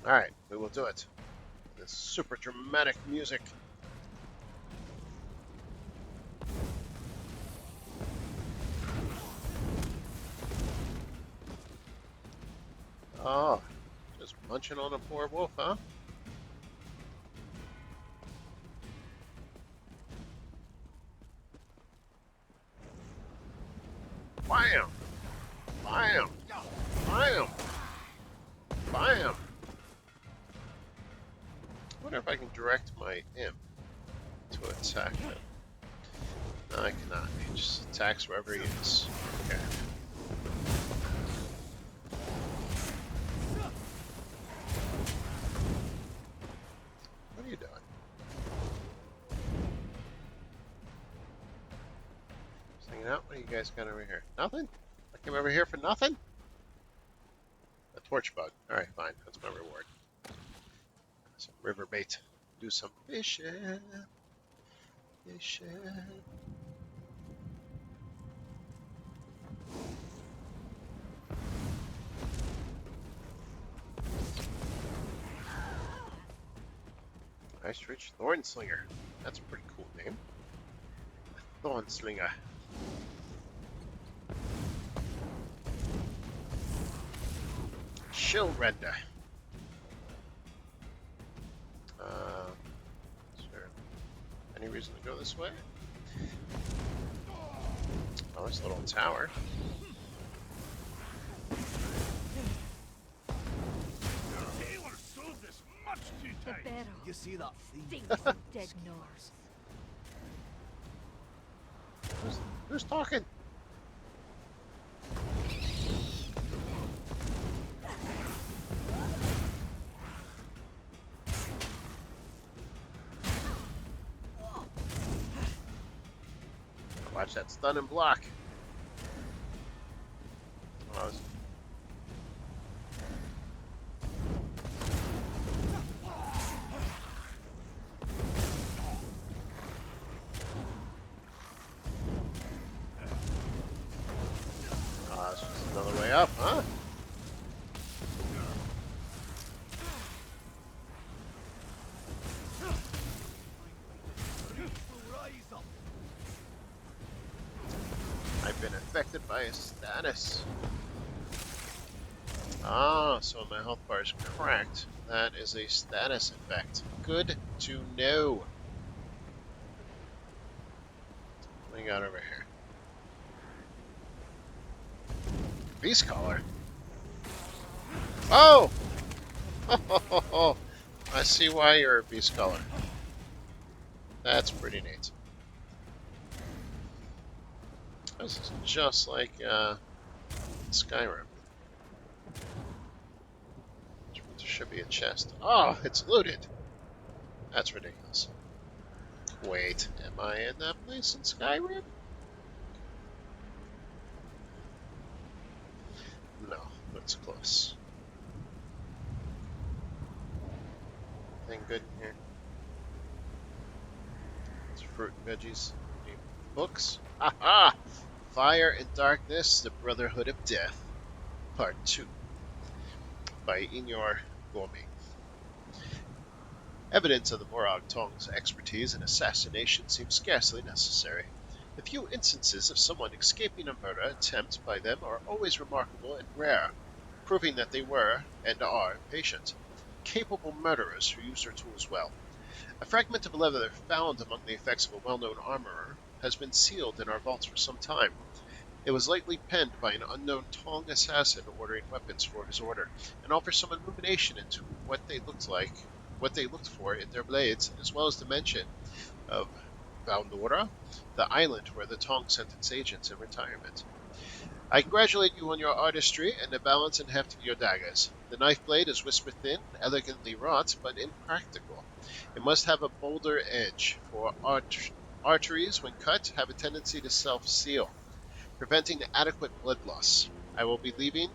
Alright, we will do it. This super dramatic music. Oh, just munching on a poor wolf, huh? Bam! Bam! Bam! Bam! I wonder if I can direct my imp to attack him. No, I cannot. He just attacks wherever he is. Okay. What are you doing? Just hanging out? What do you guys got over here? Nothing? I came over here for nothing? A torch bug. Alright, fine. That's my reward. Some river bait. Do some fishing. Fishing. Nice reach. Thornslinger. That's a pretty cool name. Thornslinger. Shield render. Is there any reason to go this way? Oh, there's a little tower. Anyone sold this much too The tight. barrel You see that thing? stinks of dead Norse. Who's talking? Watch that stun and block. Oh, it's just another way up, huh? affected by a status. Ah, so my health bar is cracked. That is a status effect. Good to know. What do we got over here? Beast collar. Oh! I see why you're a beast collar. That's pretty neat. This is just like Skyrim. There should be a chest. Oh, it's looted. That's ridiculous. Wait, am I in that place in Skyrim? No, looks close. Anything good in here? It's fruit and veggies. Any books? Aha! Fire and Darkness, The Brotherhood of Death, Part 2, by Inyor Gourmet. Evidence of the Morag Tong's expertise in assassination seems scarcely necessary. The few instances of someone escaping a murder attempt by them are always remarkable and rare, proving that they were and are patient, capable murderers who use their tools well. A fragment of leather found among the effects of a well-known armorer has been sealed in our vaults for some time. It was likely penned by an unknown Tong assassin ordering weapons for his order, and offers some illumination into what they looked for in their blades, as well as the mention of Valnora, the island where the Tong sent its agents in retirement. I congratulate you on your artistry and the balance and heft of your daggers. The knife blade is whisper thin, elegantly wrought, but impractical. It must have a bolder edge, for arteries, when cut, have a tendency to self-seal, preventing adequate blood loss. I will be leaving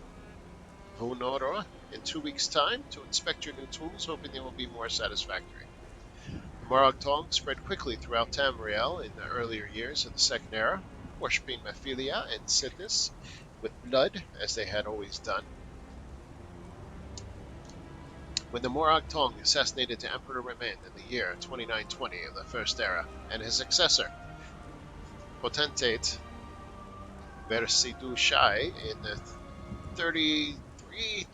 Vonora in 2 weeks' time to inspect your new tools, hoping they will be more satisfactory. The Morag Tong spread quickly throughout Tamriel in the earlier years of the Second Era, worshipping Mephilia and Sithis with blood, as they had always done. When the Morag Tong assassinated the Emperor Remand in the year 2920 of the First Era, and his successor, Potentate Versidu Shai, in the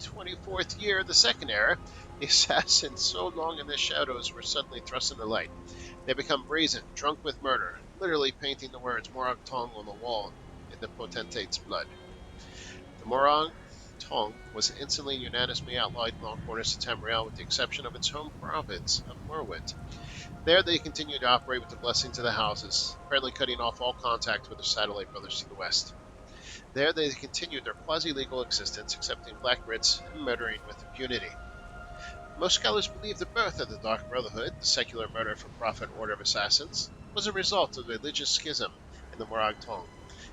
24th year of the Second Era, the assassins so long in the shadows were suddenly thrust into light. They become brazen, drunk with murder, literally painting the words Morag Tong on the wall in the Potentate's blood. The Morag Tong was instantly unanimously outlawed in all corners of Tamriel, with the exception of its home province of Morrowind. There they continued to operate with the blessings of the houses, apparently cutting off all contact with their satellite brothers to the west. There they continued their quasi-legal existence, accepting black writs and murdering with impunity. Most scholars believe the birth of the Dark Brotherhood, the secular murder-for-profit order of assassins, was a result of the religious schism in the Morag Tong.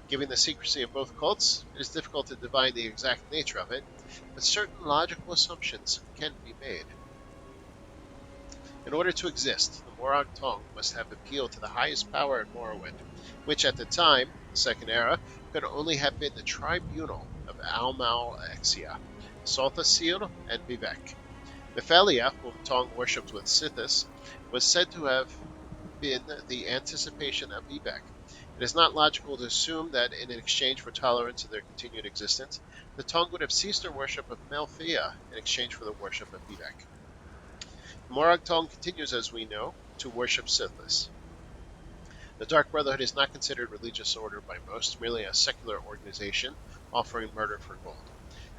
Given the secrecy of both cults, it is difficult to divine the exact nature of it, but certain logical assumptions can be made. In order to exist, the Morag Tong must have appealed to the highest power in Morrowind, which at the time, the Second Era, could only have been the tribunal of Almal-Exia, Salthasir, and Vivek. Mephilia, whom Tong worshipped with Sithis, was said to have been the anticipation of Vivek. It is not logical to assume that in exchange for tolerance of their continued existence, the Tong would have ceased their worship of Melphia in exchange for the worship of Vivek. The Morag Tong continues, as we know, to worship Sithis. The Dark Brotherhood is not considered a religious order by most, merely a secular organization offering murder for gold.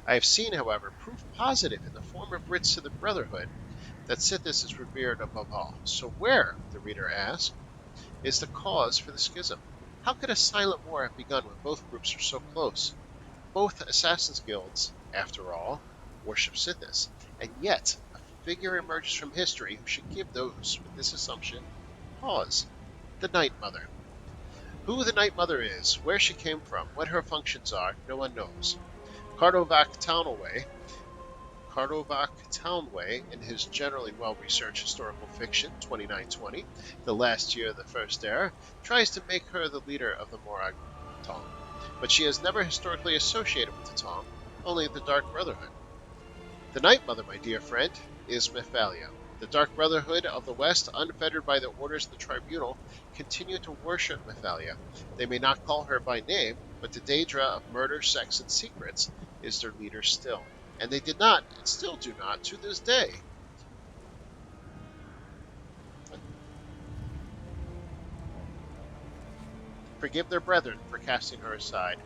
I have seen, however, proof positive in the form of writs to the Brotherhood that Sithis is revered above all. So where, the reader asks, is the cause for the schism? How could a silent war have begun when both groups are so close? Both Assassin's Guilds, after all, worship Sithis, and yet a figure emerges from history who should give those with this assumption pause. The Night Mother. Who the Night Mother is, where she came from, what her functions are, no one knows. Cardovac Townway, in his generally well-researched historical fiction, 2920, the last year of the First Era, tries to make her the leader of the Morag Tong, but she is never historically associated with the Tong, only the Dark Brotherhood. The Night Mother, my dear friend, is Mephilia, The Dark Brotherhood of the West, unfettered by the orders of the Tribunal, continue to worship Mathalia. They may not call her by name, but the Daedra of murder, sex, and secrets is their leader still. And they did not, and still do not, to this day. Forgive their brethren for casting her aside.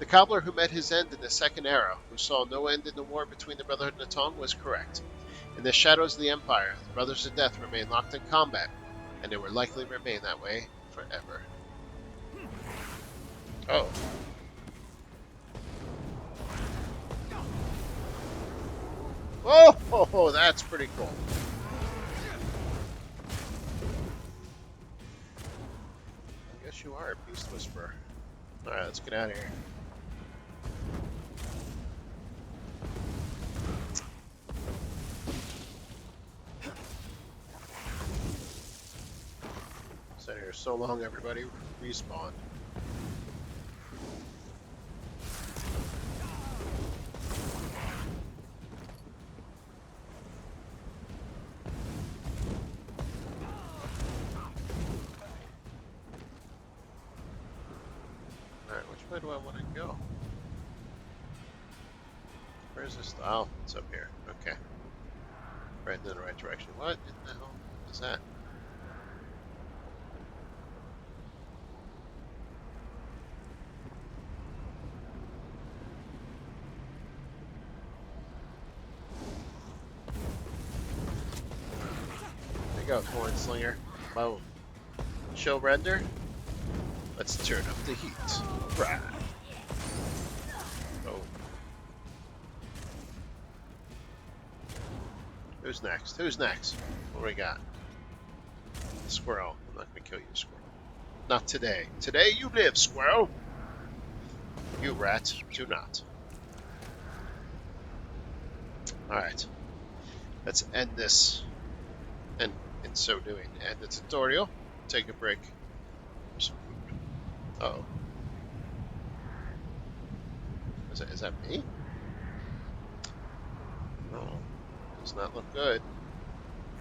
The cobbler who met his end in the Second Era, who saw no end in the war between the Brotherhood and the Tongue, was correct. In the shadows of the Empire, the Brothers of Death remain locked in combat, and they will likely remain that way forever. Oh. Oh, that's pretty cool. I guess you are a Beast Whisperer. Alright, let's get out of here. Sat here so long, everybody. Respawn. Alright, which way do I want to go? Where's this? Oh, it's up here. Okay. Right in the right direction. What in the hell is that? There you go, Horn Slinger. Boom. Show render. Let's turn up the heat. Right. Oh. Who's next? Who's next? What do we got? Squirrel. I'm not gonna kill you, squirrel. Not today. Today you live, squirrel! You rat, do not. Alright. Let's end this. And in so doing, end the tutorial. Take a break. For some food. Uh-oh. Is that me? No. Does not look good.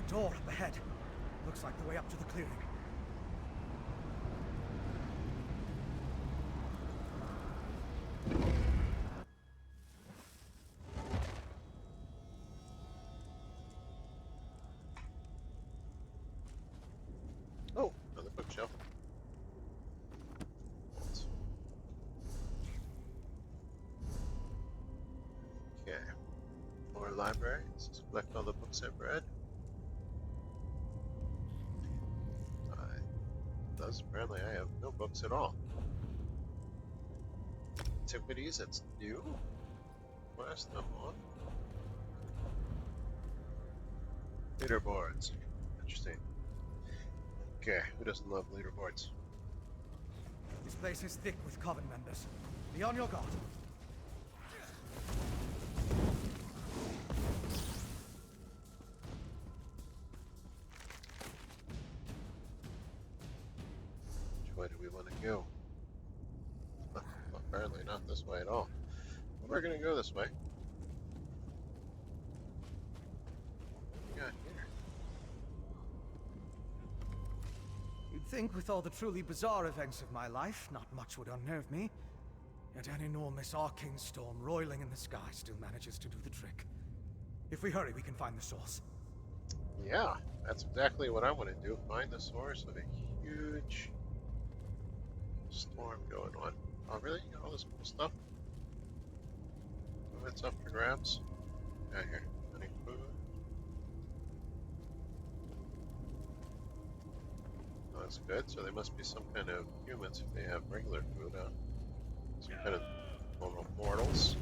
A door up ahead. Looks like the way up to the clearing. Oh, another bookshelf. Okay. More library. Let's collect all the books I've read. Thus, apparently I have no books at all. Antiquities, that's new. Quest, I'm on. Leaderboards. Interesting. Okay, who doesn't love leaderboards? This place is thick with Coven members. Be on your guard. Which way do we want to go? Apparently not this way at all. We're gonna go this way. What do we got here? You'd think with all the truly bizarre events of my life, not much would unnerve me. Yet an enormous arcane storm roiling in the sky still manages to do the trick. If we hurry, we can find the source. Yeah, that's exactly what I want to do. Find the source of a huge storm going on. Oh, really? You got all this cool stuff? Oh, it's up for grabs. Got here. Any food? Oh, that's good. So they must be some kind of humans if they have regular food, huh? Some kind of normal mortals.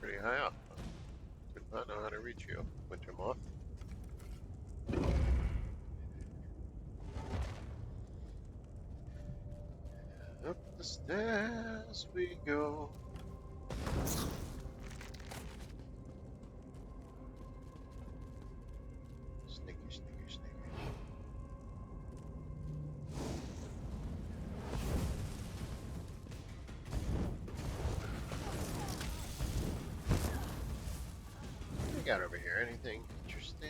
Pretty high up. Did not know how to reach you, Winter Moth. Up the stairs we go. Sneaky, sneaky. got over here? Anything interesting?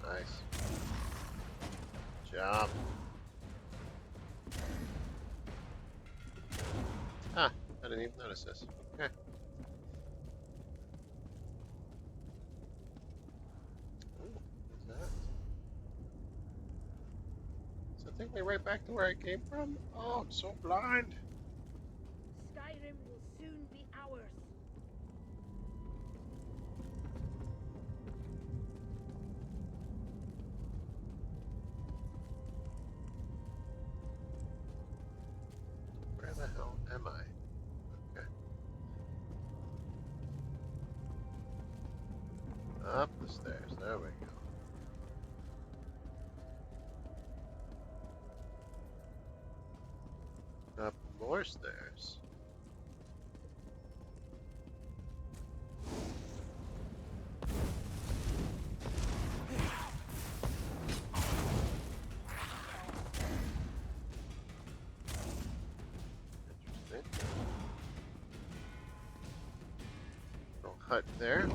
Nice. Good job. Ah, I didn't even notice this. Okay. Ooh, what's that? Does that take me right back to where I came from? Oh, I'm so blind. Skyrim will soon be ours. Where the hell am I? Okay. Up the stairs. There we go. Up more stairs. Interesting. Little hut there.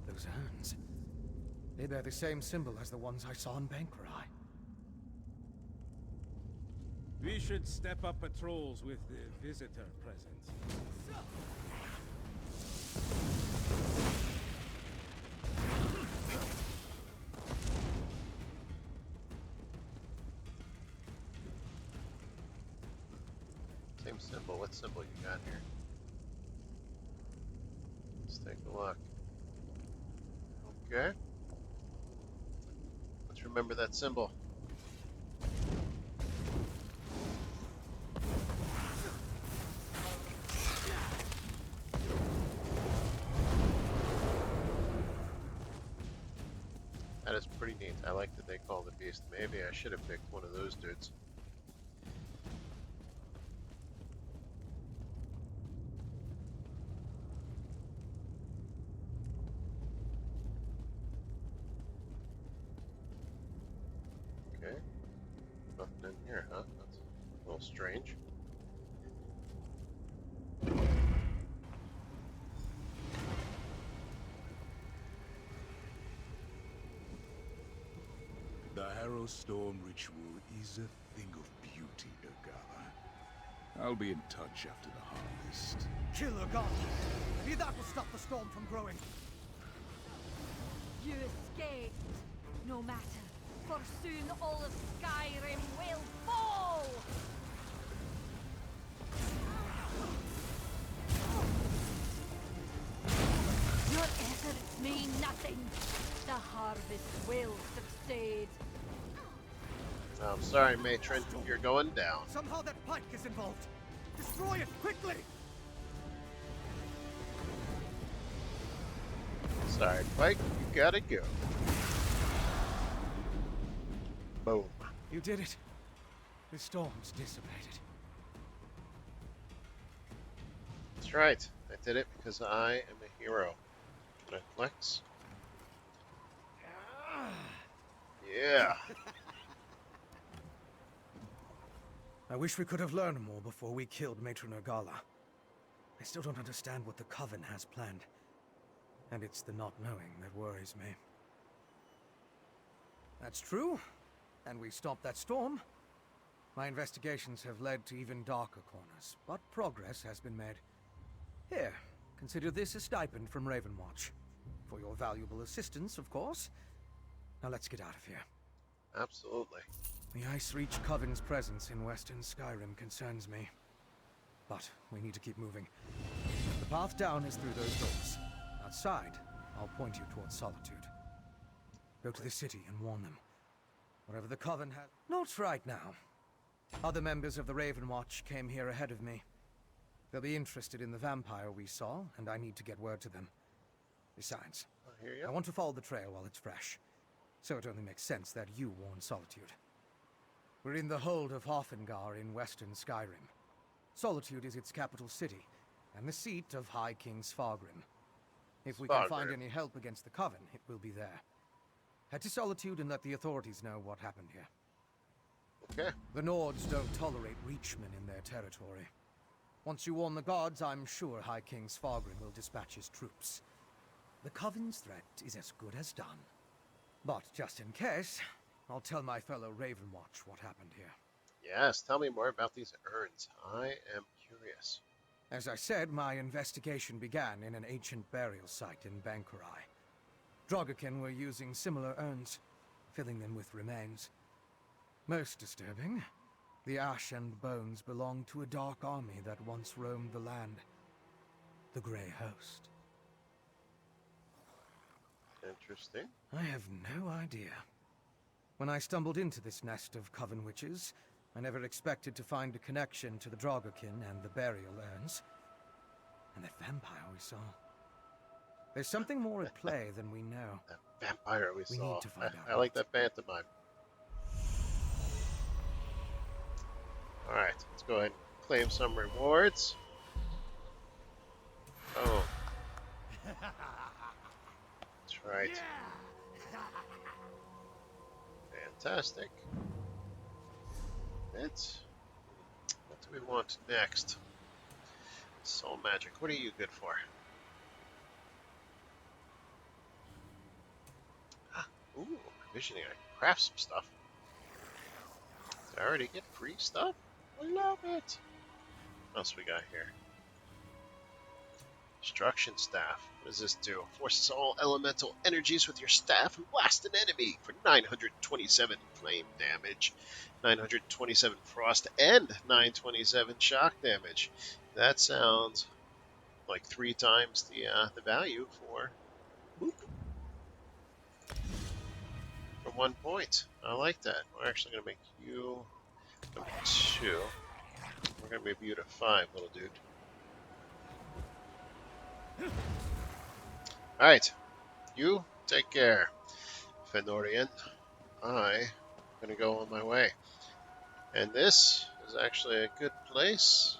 Those urns. They bear the same symbol as the ones I saw in Banquerai. We should step up patrols with the visitor presence. Same symbol. What symbol you got here? Let's take a look. Okay. Let's remember that symbol. That is pretty neat. I like that they call the beast. Maybe I should have picked one of those dudes. Okay. Nothing in here, huh? That's a little strange. The Harrow Storm ritual is a thing of beauty, Ergala. I'll be in touch after the harvest. Kill Argonian! Maybe that will stop the storm from growing. You escaped. No matter, for soon all of Skyrim will fall! Your efforts mean nothing. The harvest will succeed. I'm sorry, matron. You're going down. Somehow that pike is involved. Destroy it quickly! Sorry, Pike. You gotta go. Boom. You did it. The storm's dissipated. That's right. I did it because I am a hero. Can I flex? Yeah. I wish we could have learned more before we killed Matron Argala. I still don't understand what the Coven has planned. And it's the not knowing that worries me. That's true. And we stopped that storm. My investigations have led to even darker corners, but progress has been made. Here, consider this a stipend from Ravenwatch. For your valuable assistance, of course. Now let's get out of here. Absolutely. The Ice Reach Coven's presence in Western Skyrim concerns me. But we need to keep moving. The path down is through those doors. Outside, I'll point you towards Solitude. Go to the city and warn them. Whatever the Coven has... Not right now. Other members of the Ravenwatch came here ahead of me. They'll be interested in the vampire we saw, and I need to get word to them. Besides, I hear you. I want to follow the trail while it's fresh. So it only makes sense that you warn Solitude. We're in the hold of Hofengar in Western If we can find Fogger. any help against the Coven, it will be there. Head to Solitude and let the authorities know what happened here. Okay. The Nords don't tolerate Reachmen in their territory. Once you warn the gods, I'm sure High King Svargrim will dispatch his troops. The Coven's threat is as good as done. But just in case, I'll tell my fellow Ravenwatch what happened here. Yes, tell me more about these urns. I am curious. As I said, my investigation began in an ancient burial site in Bankurai. Drogokin were using similar urns, filling them with remains. Most disturbing, the ash and bones belonged to a dark army that once roamed the land. The Grey Host. Interesting. I have no idea. When I stumbled into this nest of Coven witches, I never expected to find a connection to the Drogokin and the burial urns. And that vampire we saw. There's something more at play than we know. That vampire we We saw. need to find out I like what. that pantomime. Alright, let's go ahead and claim some rewards. Oh. That's right. Fantastic. What do we want next? Soul magic. What are you good for? Ooh, provisioning. I can craft some stuff. Did I already get free stuff? I love it. What else we got here? Destruction staff. What does this do? Forces all elemental energies with your staff and blast an enemy for 927 flame damage, 927 frost, and 927 shock damage. That sounds like 3 times the value for boop, for 1 point. I like that. We're actually going to make you number 2. We're going to move you to 5, little dude. Alright, you take care, Fenorian. I'm going to go on my way. And this is actually a good place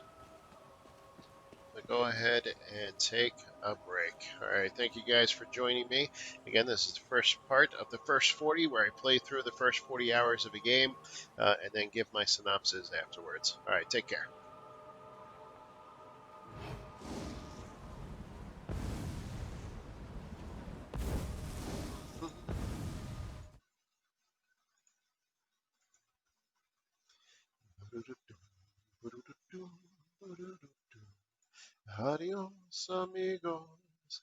to go ahead and take a break. Alright, thank you guys for joining me. Again, this is the first part of the first 40 where I play through the first 40 hours of a game and then give my synopsis afterwards. Alright, take care. Adios, amigos.